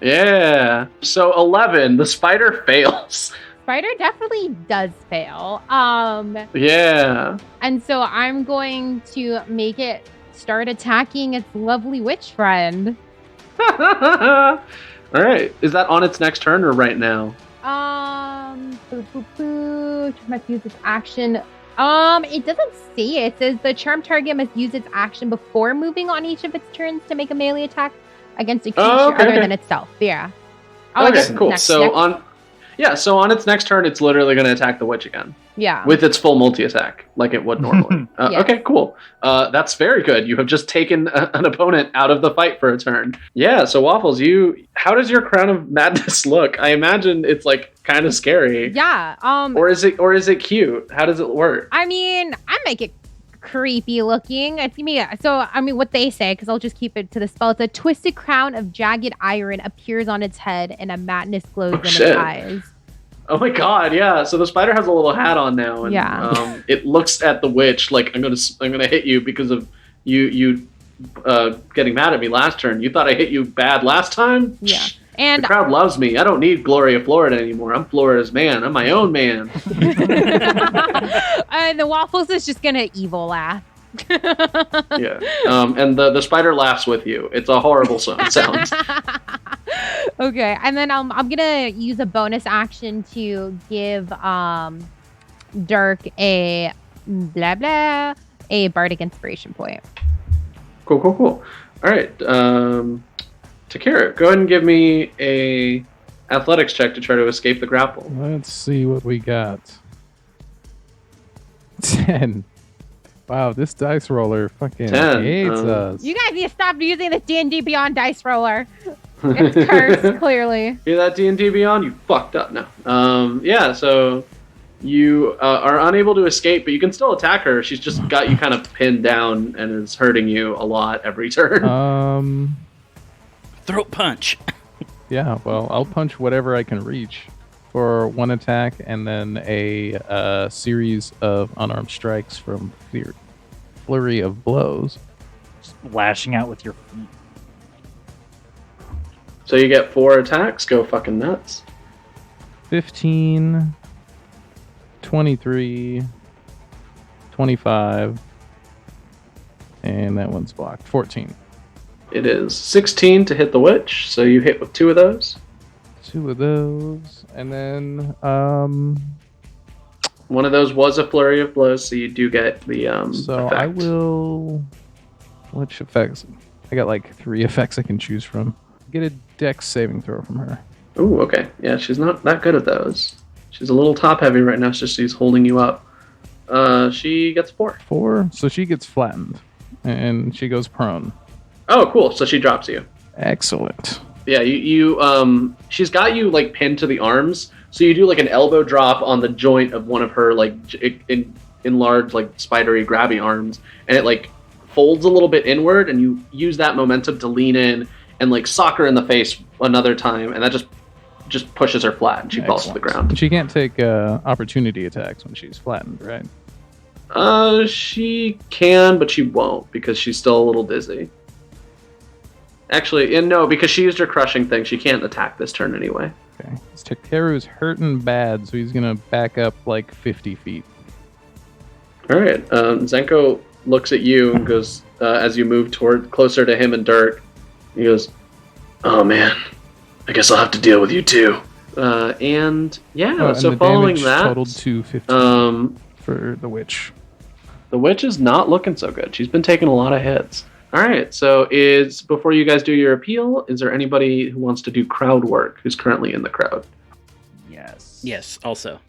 Yeah. So 11, the spider fails. Spider definitely does fail. Yeah. And so I'm going to make it start attacking its lovely witch friend. All right. Is that on its next turn or right now? Must use its action. It doesn't say. It says the charm target must use its action before moving on each of its turns to make a melee attack against a creature other than itself. Yeah. Okay, cool. So on its next turn, it's literally going to attack the witch again. Yeah. With its full multi-attack, like it would normally. Yes. Okay, cool. That's very good. You have just taken an opponent out of the fight for a turn. Yeah, so Waffles, how does your Crown of Madness look? I imagine it's like kind of scary. Yeah. Or is it cute? How does it work? I mean, I make it creepy looking. What they say, because I'll just keep it to the spell. It's a twisted crown of jagged iron appears on its head, and a madness glows in its eyes. Oh my god, yeah. So the spider has a little hat on now, and it looks at the witch like I'm gonna hit you because of you getting mad at me last turn. You thought I hit you bad last time? Yeah. And the crowd loves me. I don't need Glory of Florida anymore. I'm Florida's man. I'm my own man. And the Waffles is just gonna evil laugh. Yeah. And the spider laughs with you. It's a horrible sound. Okay, and then I'm gonna use a bonus action to give Dirk a bardic inspiration point. Cool. All right. Takara, go ahead and give me a athletics check to try to escape the grapple. Let's see what we got. 10. Wow, this dice roller fucking 10. hates us. You guys need to stop using this D&D Beyond dice roller. It's cursed, clearly. Hear that, D&D Beyond? You fucked up now. Yeah, so you are unable to escape, but you can still attack her. She's just got you kind of pinned down and is hurting you a lot every turn. Throat punch. Yeah, well, I'll punch whatever I can reach for one attack, and then a series of unarmed strikes from flurry of blows. Just lashing out with your feet. So you get 4 attacks. Go fucking nuts. 15, 23, 25, and that one's blocked. 14. It is 16 to hit the witch, so you hit with 2 of those. 2 of those, and then one of those was a flurry of blows, so you do get the so effect. I will. Which effects? I got like 3 effects I can choose from. Get a dex saving throw from her. Ooh, okay. Yeah, she's not that good at those. She's a little top heavy right now, so she's holding you up. She gets 4. 4, so she gets flattened, and she goes prone. Oh, cool. So she drops you. Excellent. Yeah, you she's got you like pinned to the arms, so you do like an elbow drop on the joint of one of her like enlarged like spidery grabby arms, and it like folds a little bit inward, and you use that momentum to lean in and like sock her in the face another time, and that just pushes her flat, and she falls to the ground. She can't take opportunity attacks when she's flattened, right? She can, but she won't because she's still a little dizzy. Actually, no, because she used her crushing thing, she can't attack this turn anyway. Okay. Takeru's hurting bad, so he's gonna back up like 50 feet. All right. Zenko looks at you and goes, as you move closer to him and Dirk, he goes, "Oh man, I guess I'll have to deal with you too." And yeah, so following that, totaled to 15 for the witch. The witch is not looking so good. She's been taking a lot of hits. All right, so before you guys do your appeal, is there anybody who wants to do crowd work who's currently in the crowd? Yes, also.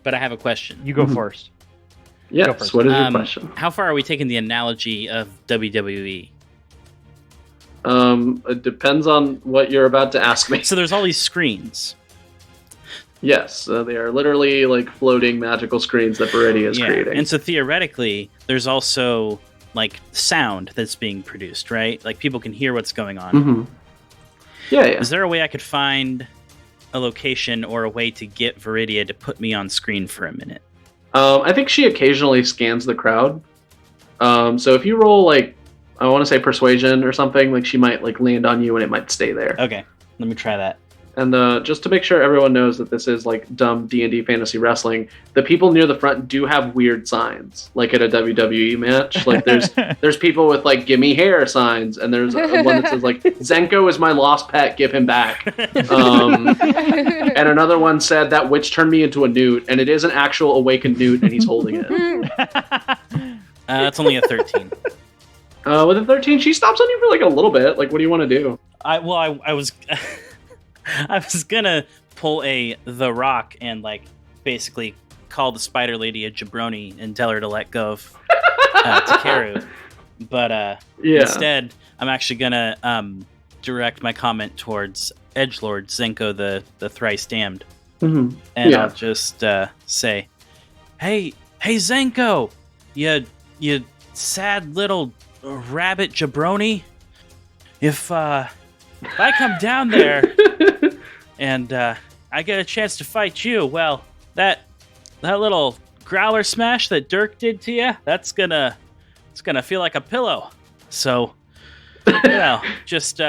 But I have a question. You go first. Yes, Go first. what is your question? How far are we taking the analogy of WWE? It depends on what you're about to ask me. So there's all these screens. Yes, they are literally like floating magical screens that Viridia is creating. And so theoretically, there's also like sound that's being produced, right? Like people can hear what's going on. Mm-hmm. Yeah. Is there a way I could find a location or a way to get Viridia to put me on screen for a minute? I think she occasionally scans the crowd. So if you roll like, I want to say persuasion or something, like she might like land on you and it might stay there. Okay, let me try that. And just to make sure everyone knows that this is like dumb D&D fantasy wrestling, the people near the front do have weird signs, like at a WWE match. Like there's people with like "Gimme hair" signs, and there's one that says like "Zenko is my lost pet, give him back." And another one said that witch turned me into a newt, and it is an actual awakened newt, and he's holding it. That's only a 13. With a 13, she stops on you for like a little bit. Like, what do you want to do? I was I was gonna pull The Rock and like basically call the Spider Lady a jabroni and tell her to let go of Takeru, but instead I'm actually gonna direct my comment towards Edgelord Zenko the thrice damned, and I'll just say, "Hey Zenko, you sad little rabbit jabroni, if I come down there and I get a chance to fight you, well, that little growler smash that Dirk did to you, it's gonna feel like a pillow. So, just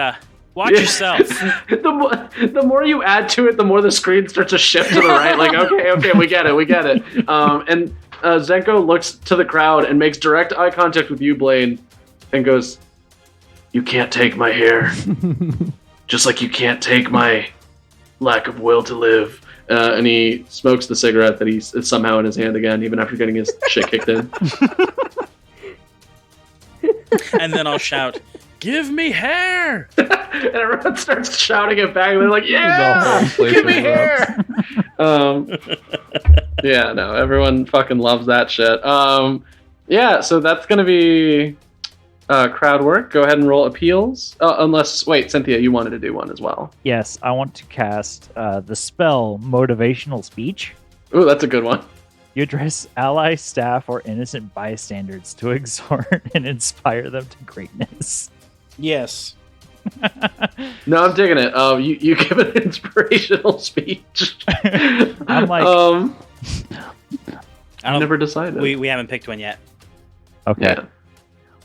watch yourself." The more you add to it, the more the screen starts to shift to the right. Like, okay, we get it. And Zenko looks to the crowd and makes direct eye contact with you, Blaine, and goes, "You can't take my hair. Just like you can't take my lack of will to live." And he smokes the cigarette that is somehow in his hand again, even after getting his shit kicked in. And then I'll shout, "Give me hair!" And everyone starts shouting it back. They're like, "Yeah, give me hair!" Yeah, no, everyone fucking loves that shit. Yeah, so that's gonna be crowd work. Go ahead and roll appeals. Wait, Cynthia, you wanted to do one as well. Yes, I want to cast the spell Motivational Speech. Ooh, that's a good one. You address ally, staff, or innocent bystanders to exhort and inspire them to greatness. Yes. No, I'm digging it. You give an inspirational speech. I'm like, I never decided. We haven't picked one yet. Okay. Yeah.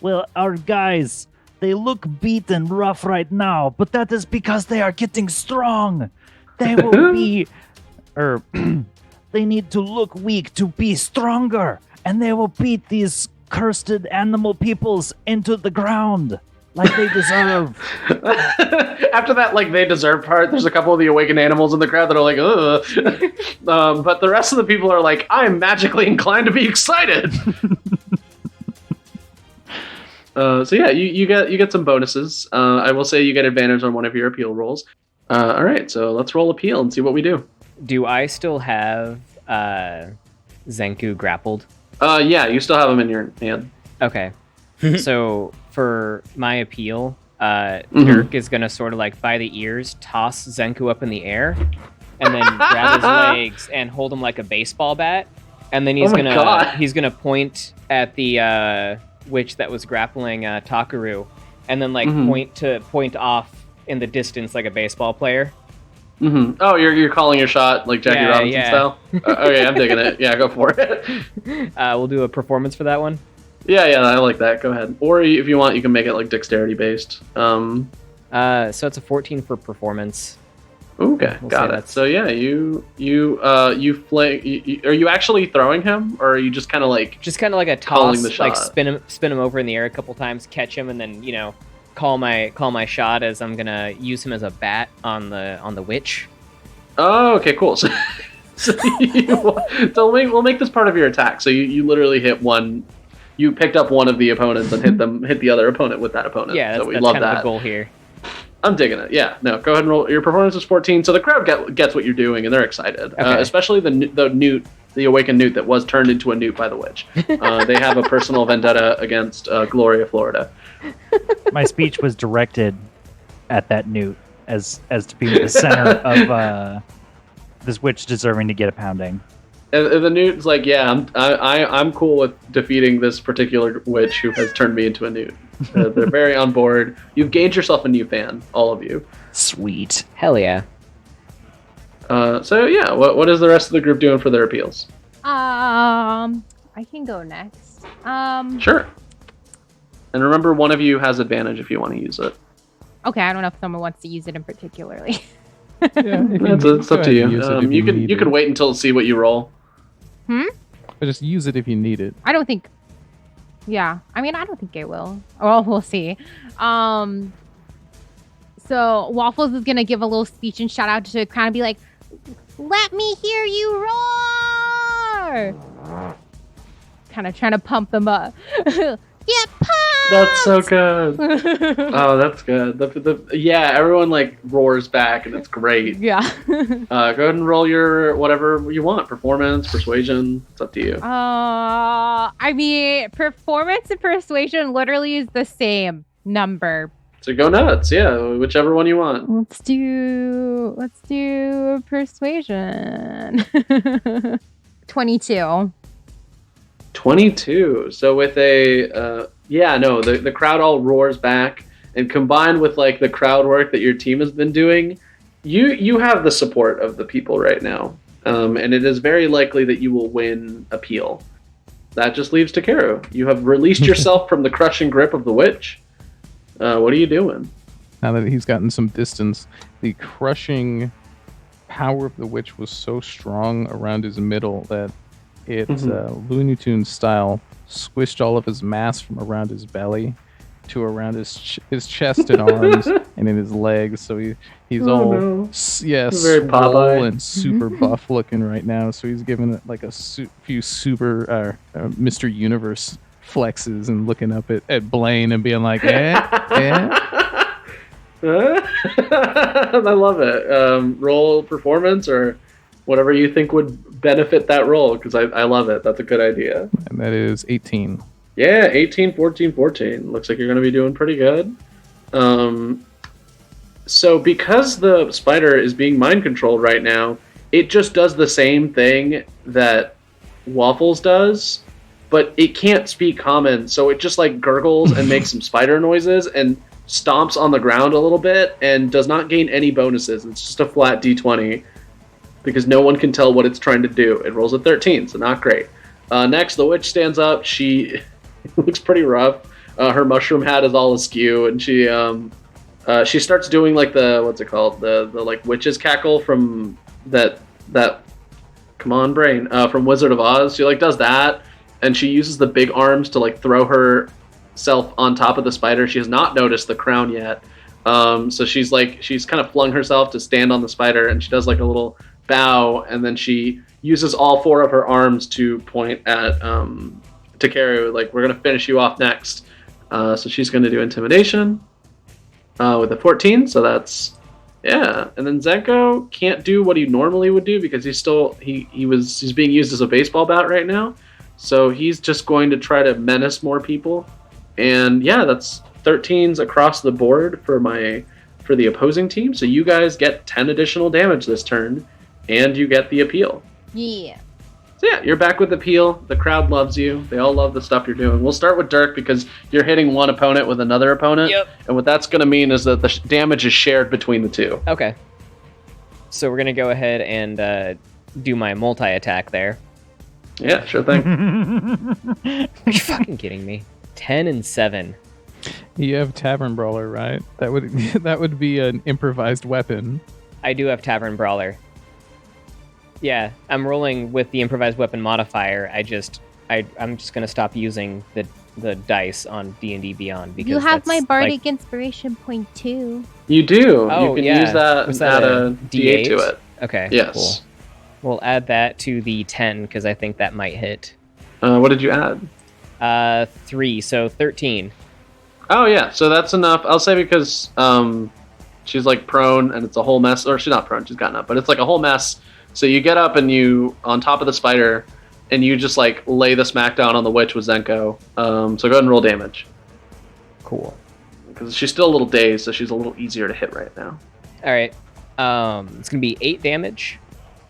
Well, our guys, they look beat and rough right now, but that is because they are getting strong. They will be, they need to look weak to be stronger, and they will beat these cursed animal peoples into the ground like they deserve. After that, like, they deserve part, there's a couple of the awakened animals in the crowd that are like, ugh. But the rest of the people are like, I'm magically inclined to be excited. So yeah, you get some bonuses. I will say you get advantage on one of your appeal rolls. All right, so let's roll appeal and see what we do. Do I still have Zenku grappled? Yeah, you still have him in your hand. Okay. So for my appeal, Dirk is gonna sort of like by the ears toss Zenku up in the air, and then grab his legs and hold him like a baseball bat, and then he's gonna point at the witch that was grappling Takeru, and then like point off in the distance like a baseball player. Mm-hmm. Oh, you're calling your shot like Jackie Robinson style? Okay, I'm digging it. Yeah, go for it. We'll do a performance for that one. Yeah, I like that. Go ahead. Or if you want, you can make it like dexterity based. So it's a 14 for performance. Okay, got it. So yeah, you fling. Are you actually throwing him, or are you just kind of like a toss, like spin him over in the air a couple times, catch him, and then call my shot as I'm gonna use him as a bat on the witch. Oh, okay, cool. So we'll make this part of your attack. So you literally hit one. You picked up one of the opponents and hit the other opponent with that opponent. Yeah, that's kind of the goal here. I'm digging it. Yeah, no, go ahead and roll. Your performance is 14, so the crowd gets what you're doing and they're excited. Okay. Especially the newt, the awakened newt that was turned into a newt by the witch. They have a personal vendetta against Gloria, Florida. My speech was directed at that newt as to be the center of this witch deserving to get a pounding. And the newt's like, yeah, I'm cool with defeating this particular witch who has turned me into a newt. They're very on board. You've gained yourself a new fan, all of you. Sweet. Hell yeah. So yeah, what is the rest of the group doing for their appeals? I can go next. Sure. And remember, one of you has advantage if you want to use it. Okay, I don't know if someone wants to use it in particularly. Yeah, It's up to you. You can wait until see what you roll. But just use it if you need it. I don't think. Yeah, I mean, I don't think I will. Well, we'll see. So Waffles is gonna give a little speech and shout out to the crowd and be like, "Let me hear you roar!" Kind of trying to pump them up. Get pumped! That's so good. Oh, that's good. Yeah, everyone like roars back, and it's great. Yeah. Go ahead and roll your whatever you want. Performance, persuasion. It's up to you. I mean, performance and persuasion literally is the same number. So go nuts. Yeah, whichever one you want. Let's do persuasion. 22. 22. So with a the crowd all roars back, and combined with like the crowd work that your team has been doing, you have the support of the people right now, and it is very likely that you will win appeal. That just leaves Takeru. You have released yourself from the crushing grip of the witch. What are you doing? Now that he's gotten some distance, the crushing power of the witch was so strong around his middle that it, Looney Tunes style, squished all of his mass from around his belly to around his chest and arms and in his legs. So he's very swole and super buff looking right now. So he's giving it like a few super Mr. Universe flexes and looking up at Blaine and being like, I love it. Roll performance or whatever you think would benefit that role, because I love it. That's a good idea. And that is 18. Yeah, 18, 14, 14. Looks like you're going to be doing pretty good. So because the spider is being mind controlled right now, it just does the same thing that Waffles does, but it can't speak common, so it just like gurgles and makes some spider noises and stomps on the ground a little bit and does not gain any bonuses. It's just a flat d20 because no one can tell what it's trying to do. It rolls a 13, so not great. Next, the witch stands up. She looks pretty rough. Her mushroom hat is all askew, and she starts doing like the what's it called, the like witch's cackle from that come on brain from Wizard of Oz. She like does that, and she uses the big arms to like throw herself on top of the spider. She has not noticed the crown yet, so she's kind of flung herself to stand on the spider, and she does like a little bow, and then she uses all four of her arms to point at Takeru, like, we're gonna finish you off next. So she's gonna do intimidation with a 14, so that's and then Zenko can't do what he normally would do because he's being used as a baseball bat right now, so he's just going to try to menace more people. And that's 13s across the board for the opposing team, so you guys get 10 additional damage this turn, and you get the appeal. Yeah. So you're back with appeal. The crowd loves you. They all love the stuff you're doing. We'll start with Dirk because you're hitting one opponent with another opponent. Yep. And what that's going to mean is that the damage is shared between the two. Okay. So we're going to go ahead and do my multi-attack there. Yeah, sure thing. Are you fucking kidding me? 10 and 7. You have Tavern Brawler, right? That would be an improvised weapon. I do have Tavern Brawler. Yeah, I'm rolling with the improvised weapon modifier. I'm just gonna stop using the dice on D&D Beyond because You have my that's, bardic inspiration point too. You do. Oh, you can yeah. use that Was and that add a a D8 to it. Okay. Yes. Cool. We'll add that to the 10 because I think that might hit. What did you add? 3, so 13. Oh yeah, so that's enough. I'll say because she's like prone and it's a whole mess, or she's not prone, she's gotten up, but it's like a whole mess. So you get up and you on top of the spider, and you just like lay the smackdown on the witch with Zenko. So go ahead and roll damage. Cool. Because she's still a little dazed, so she's a little easier to hit right now. All right. It's gonna be 8 damage,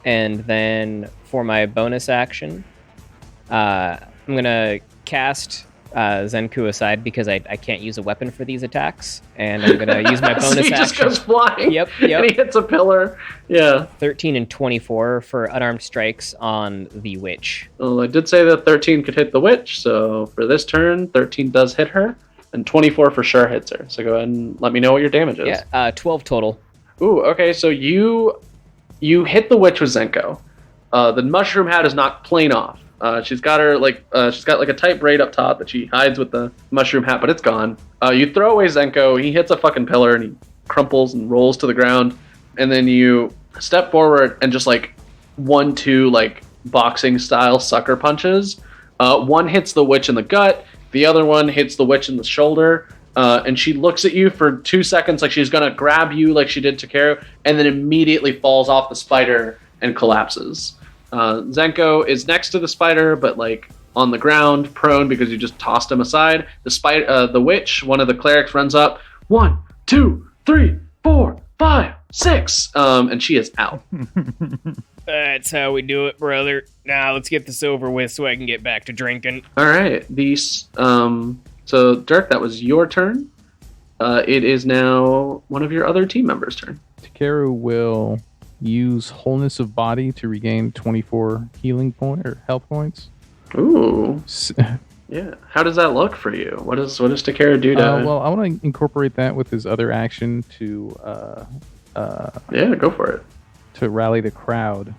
and then for my bonus action, I'm gonna cast Zenku aside because I can't use a weapon for these attacks, and I'm gonna use my bonus so he action. just goes flying. Yep. And he hits a pillar. Yeah. 13 and 24 for unarmed strikes on the witch. Well, I did say that 13 could hit the witch, so for this turn, 13 does hit her, and 24 for sure hits her. So go ahead and let me know what your damage is. Yeah, 12 total. Ooh, okay, so you hit the witch with Zenko. The mushroom hat is knocked plain off. She's got a tight braid up top that she hides with the mushroom hat, but it's gone. You throw away Zenko, he hits a fucking pillar and he crumples and rolls to the ground, and then you step forward and just 1-2 boxing style sucker punches. One hits the witch in the gut, the other one hits the witch in the shoulder, and she looks at you for 2 seconds like she's gonna grab you like she did Takeru, and then immediately falls off the spider and collapses. Zenko is next to the spider, but on the ground, prone because you just tossed him aside. The witch, one of the clerics, runs up. 1, 2, 3, 4, 5, 6, and she is out. That's how we do it, brother. Now let's get this over with so I can get back to drinking. All right, so Dirk, that was your turn. It is now one of your other team members' turn. Takeru will use wholeness of body to regain 24 health points. Ooh. Yeah. How does that look for you? What does Takeru do to well, I want to incorporate that with his other action to yeah, go for it. To rally the crowd.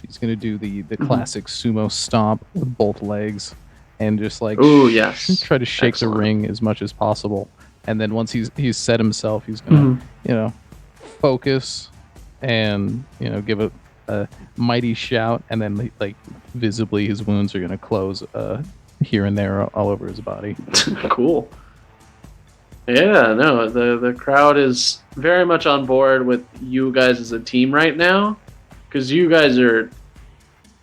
He's going to do the classic sumo stomp with both legs and just ooh, yes. try to shake the ring as much as possible. And then once he's set himself, he's going to focus and give a mighty shout, and then visibly his wounds are going to close here and there all over his body. Cool. Yeah, no, the crowd is very much on board with you guys as a team right now, because you guys are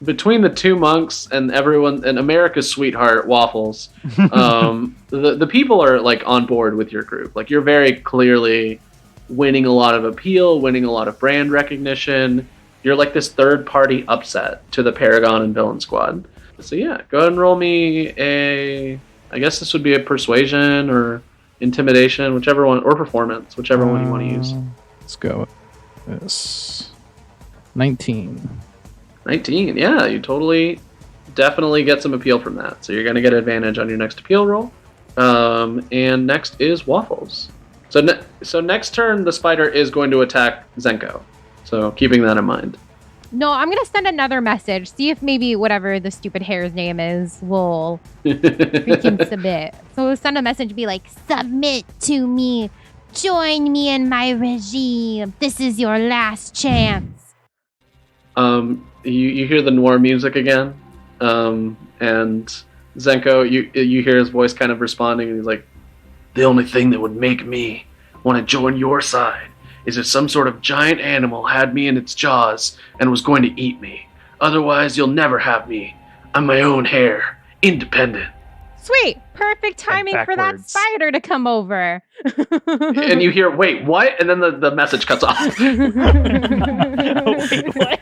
between the two monks and everyone and America's sweetheart Waffles. The people are on board with your group. You're very clearly winning a lot of appeal, winning a lot of brand recognition. You're this third party upset to the Paragon and Villain Squad. So yeah, go ahead and roll me I guess this would be a persuasion or intimidation, whichever one, or performance, whichever one you want to use. Let's go with this. 19. 19, yeah, you definitely get some appeal from that. So you're going to get advantage on your next appeal roll. And next is Waffles. So next turn, the spider is going to attack Zenko. So keeping that in mind. No, I'm going to send another message. See if maybe whatever the stupid hare's name is will freaking submit. So we'll send a message, be like, submit to me. Join me in my regime. This is your last chance. You hear the noir music again. And Zenko, you hear his voice kind of responding, and he's like, the only thing that would make me want to join your side is if some sort of giant animal had me in its jaws and was going to eat me. Otherwise, you'll never have me. I'm my own hare, independent. Sweet. Perfect timing for that spider to come over. And you hear, wait, what? And then the message cuts off. Wait, what?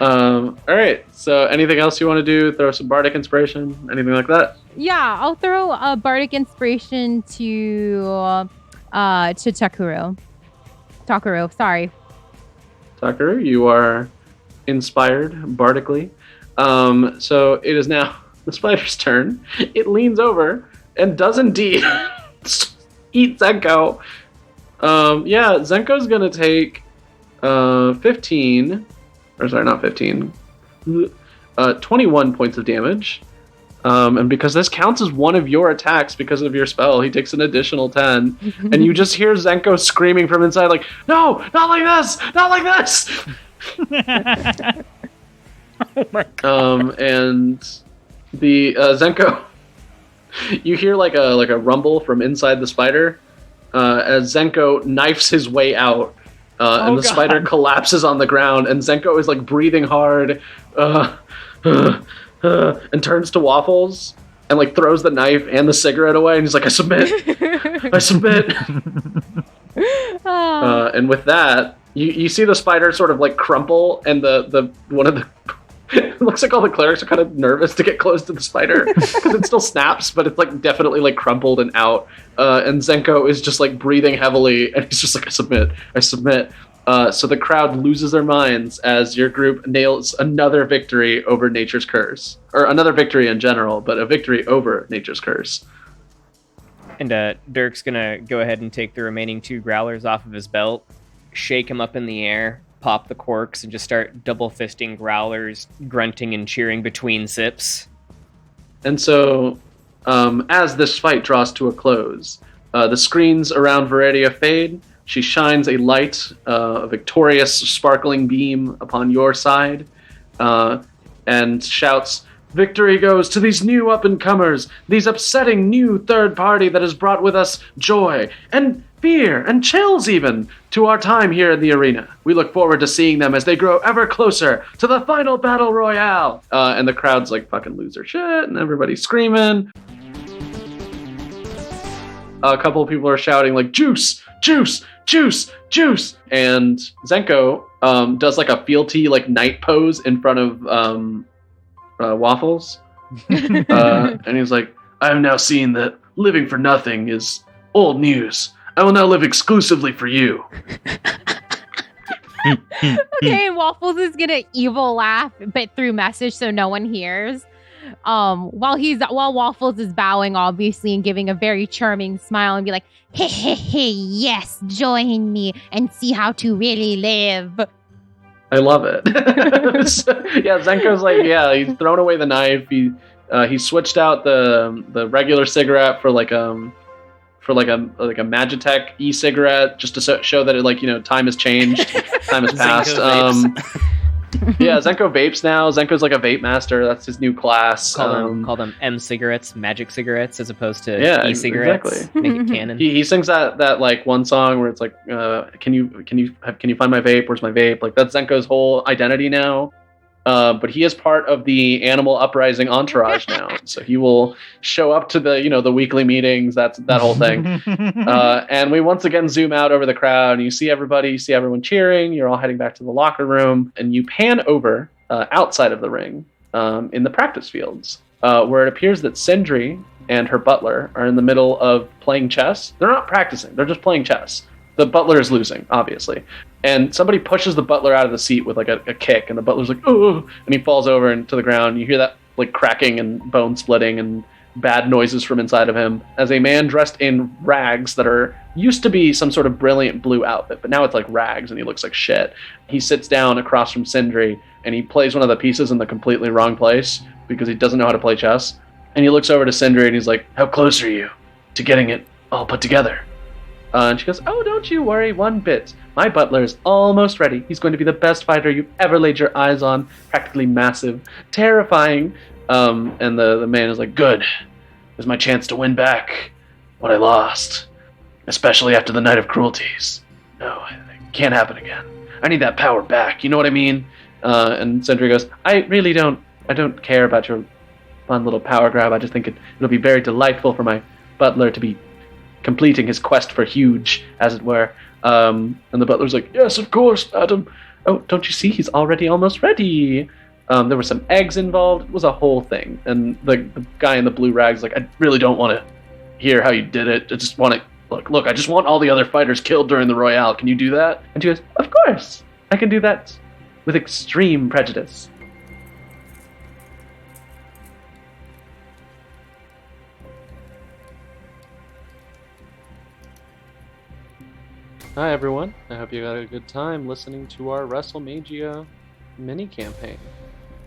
All right. So anything else you want to do? Throw some bardic inspiration? Anything like that? Yeah, I'll throw a bardic inspiration to Takeru. Sorry. Takeru, you are inspired bardically. So it is now the spider's turn. It leans over and does indeed eat Zenko. Yeah, Zenko's gonna take 15, or sorry, not 15, 21 points of damage. And because this counts as one of your attacks because of your spell, he takes an additional 10. And you just hear Zenko screaming from inside, like, no, not like this, not like this. Oh my God. And the Zenko, you hear like a rumble from inside the spider as Zenko knifes his way out, and the spider collapses on the ground, and Zenko is like breathing hard, and turns to Waffles and like throws the knife and the cigarette away, and he's like, I submit. I submit. And with that, you see the spider sort of like crumple, and the one of the It looks like all the clerics are kind of nervous to get close to the spider because it still snaps, but it's like definitely like crumpled and out. And Zenko is just like breathing heavily, and he's just like, I submit. So the crowd loses their minds as your group nails another victory over Nature's Curse. Or another victory in general, but a victory over Nature's Curse. And Dirk's gonna go ahead and take the remaining 2 growlers off of his belt, shake him up in the air, pop the corks, and just start double fisting growlers, grunting and cheering between sips. And so, as this fight draws to a close, the screens around Viridia fade. She shines a light, a victorious, sparkling beam upon your side, and shouts, "Victory goes to these new up-and-comers, these upsetting new third party that has brought with us joy, and fear, and chills even, to our time here in the arena. We look forward to seeing them as they grow ever closer to the final battle royale." And the crowd's like, fucking lose their shit, and everybody's screaming. A couple of people are shouting like, "Juice! Juice! Juice! Juice!" And Zenko does like a fealty like knight pose in front of Waffles. And he's like, "I have now seen that living for nothing is old news. I will now live exclusively for you." Okay, Waffles is gonna evil laugh, but through message so no one hears. While Waffles is bowing, obviously, and giving a very charming smile, and be like, "Hey, hey, hey, yes, join me and see how to really live." I love it. Yeah, Zenko's like, yeah, he's thrown away the knife. He switched out the regular cigarette for like a Magitech e-cigarette just to show that it time has changed, time has passed. Yeah, Zenko vapes now. Zenko's like a vape master. That's his new class. Call them M cigarettes, magic cigarettes, as opposed to e-cigarettes. Exactly. Make it canon. He sings that like one song where it's like, can you find my vape? Where's my vape? Like that's Zenko's whole identity now. But he is part of the Animal Uprising entourage now, so he will show up to the weekly meetings. That's that whole thing. And we once again zoom out over the crowd, and you see everyone cheering. You're all heading back to the locker room, and you pan over outside of the ring in the practice fields, where it appears that Sindri and her butler are in the middle of playing chess. They're not practicing; they're just playing chess. The butler is losing, obviously. And somebody pushes the butler out of the seat with like a kick, and the butler's like, "Oh!" and he falls over into the ground. You hear that like cracking and bone splitting and bad noises from inside of him as a man dressed in rags that used to be some sort of brilliant blue outfit, but now it's like rags and he looks like shit. He sits down across from Sindri and he plays one of the pieces in the completely wrong place because he doesn't know how to play chess. And he looks over to Sindri and he's like, "How close are you to getting it all put together?" And she goes, "Oh, don't you worry one bit. My butler is almost ready. He's going to be the best fighter you've ever laid your eyes on. Practically massive. Terrifying." And the man is like, "Good. This is my chance to win back what I lost. Especially after the night of cruelties. No, it can't happen again. I need that power back. You know what I mean?" And Sindri goes, I don't care about your fun little power grab. I just think it'll be very delightful for my butler to be completing his quest for huge, as it were." And the butler's like, "Yes, of course, madam. Oh, don't you see? He's already almost ready." There were some eggs involved. It was a whole thing. And the guy in the blue rags like, "I really don't want to hear how you did it. I just want to look. I just want all the other fighters killed during the Royale. Can you do that?" And she goes, "Of course. I can do that with extreme prejudice." Hi everyone, I hope you had a good time listening to our Wrestlemagia mini-campaign.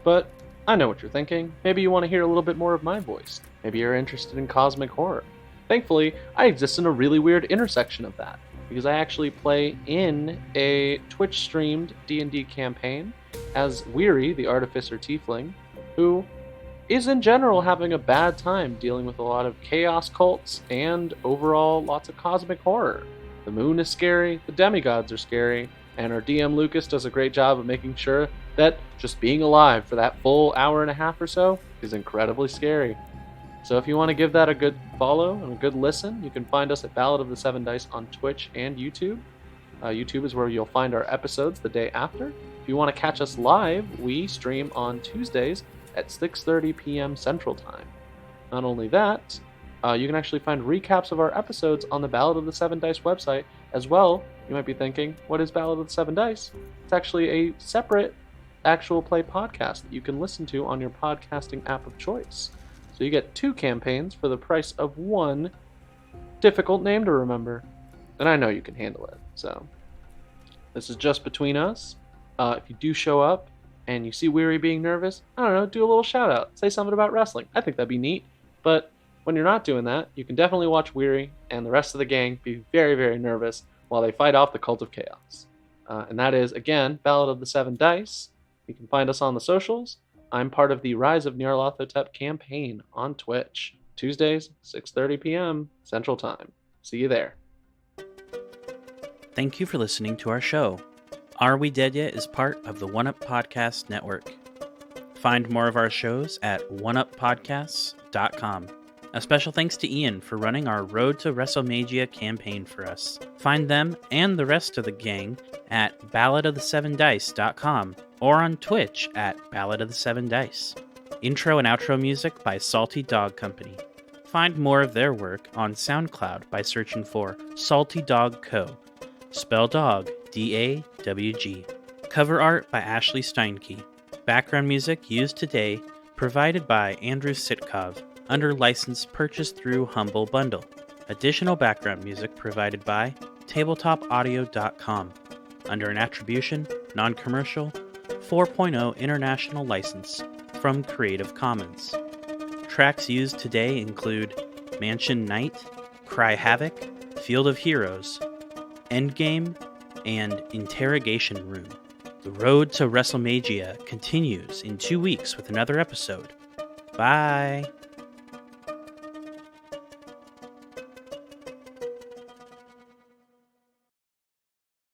But I know what you're thinking. Maybe you want to hear a little bit more of my voice. Maybe you're interested in cosmic horror. Thankfully, I exist in a really weird intersection of that, because I actually play in a Twitch-streamed D&D campaign as Weary, the Artificer Tiefling, who is in general having a bad time dealing with a lot of chaos cults and overall lots of cosmic horror. The moon is scary, the demigods are scary, and our DM Lucas does a great job of making sure that just being alive for that full hour and a half or so is incredibly scary. So if you want to give that a good follow and a good listen, you can find us at Ballad of the Seven Dice on Twitch and YouTube. YouTube is where you'll find our episodes the day after. If you want to catch us live, we stream on Tuesdays at 6:30 p.m. Central Time. Not only that, you can actually find recaps of our episodes on the Ballad of the Seven Dice website as well. You might be thinking, what is Ballad of the Seven Dice? It's actually a separate actual play podcast that you can listen to on your podcasting app of choice. So you get 2 campaigns for the price of 1 difficult name to remember. And I know you can handle it. So this is just between us. If you do show up and you see Weary being nervous, I don't know, do a little shout out. Say something about wrestling. I think that'd be neat. But when you're not doing that, you can definitely watch Weary and the rest of the gang be very, very nervous while they fight off the Cult of Chaos. And that is, again, Ballad of the Seven Dice. You can find us on the socials. I'm part of the Rise of Nyarlathotep campaign on Twitch. Tuesdays, 6:30 p.m. Central Time. See you there. Thank you for listening to our show. Are We Dead Yet is part of the One Up Podcast Network. Find more of our shows at oneuppodcasts.com. A special thanks to Ian for running our Road to Wrestlemagia campaign for us. Find them and the rest of the gang at balladofthesevendice.com or on Twitch at Ballad of the Seven Dice. Intro and outro music by Salty Dog Company. Find more of their work on SoundCloud by searching for Salty Dog Co. Spell dog, D-A-W-G. Cover art by Ashley Steinke. Background music used today provided by Andrew Sitkov under license purchased through Humble Bundle. Additional background music provided by tabletopaudio.com under an attribution, non-commercial, 4.0 international license from Creative Commons. Tracks used today include Mansion Night, Cry Havoc, Field of Heroes, Endgame, and Interrogation Room. The road to WrestleMagia continues in 2 weeks with another episode. Bye!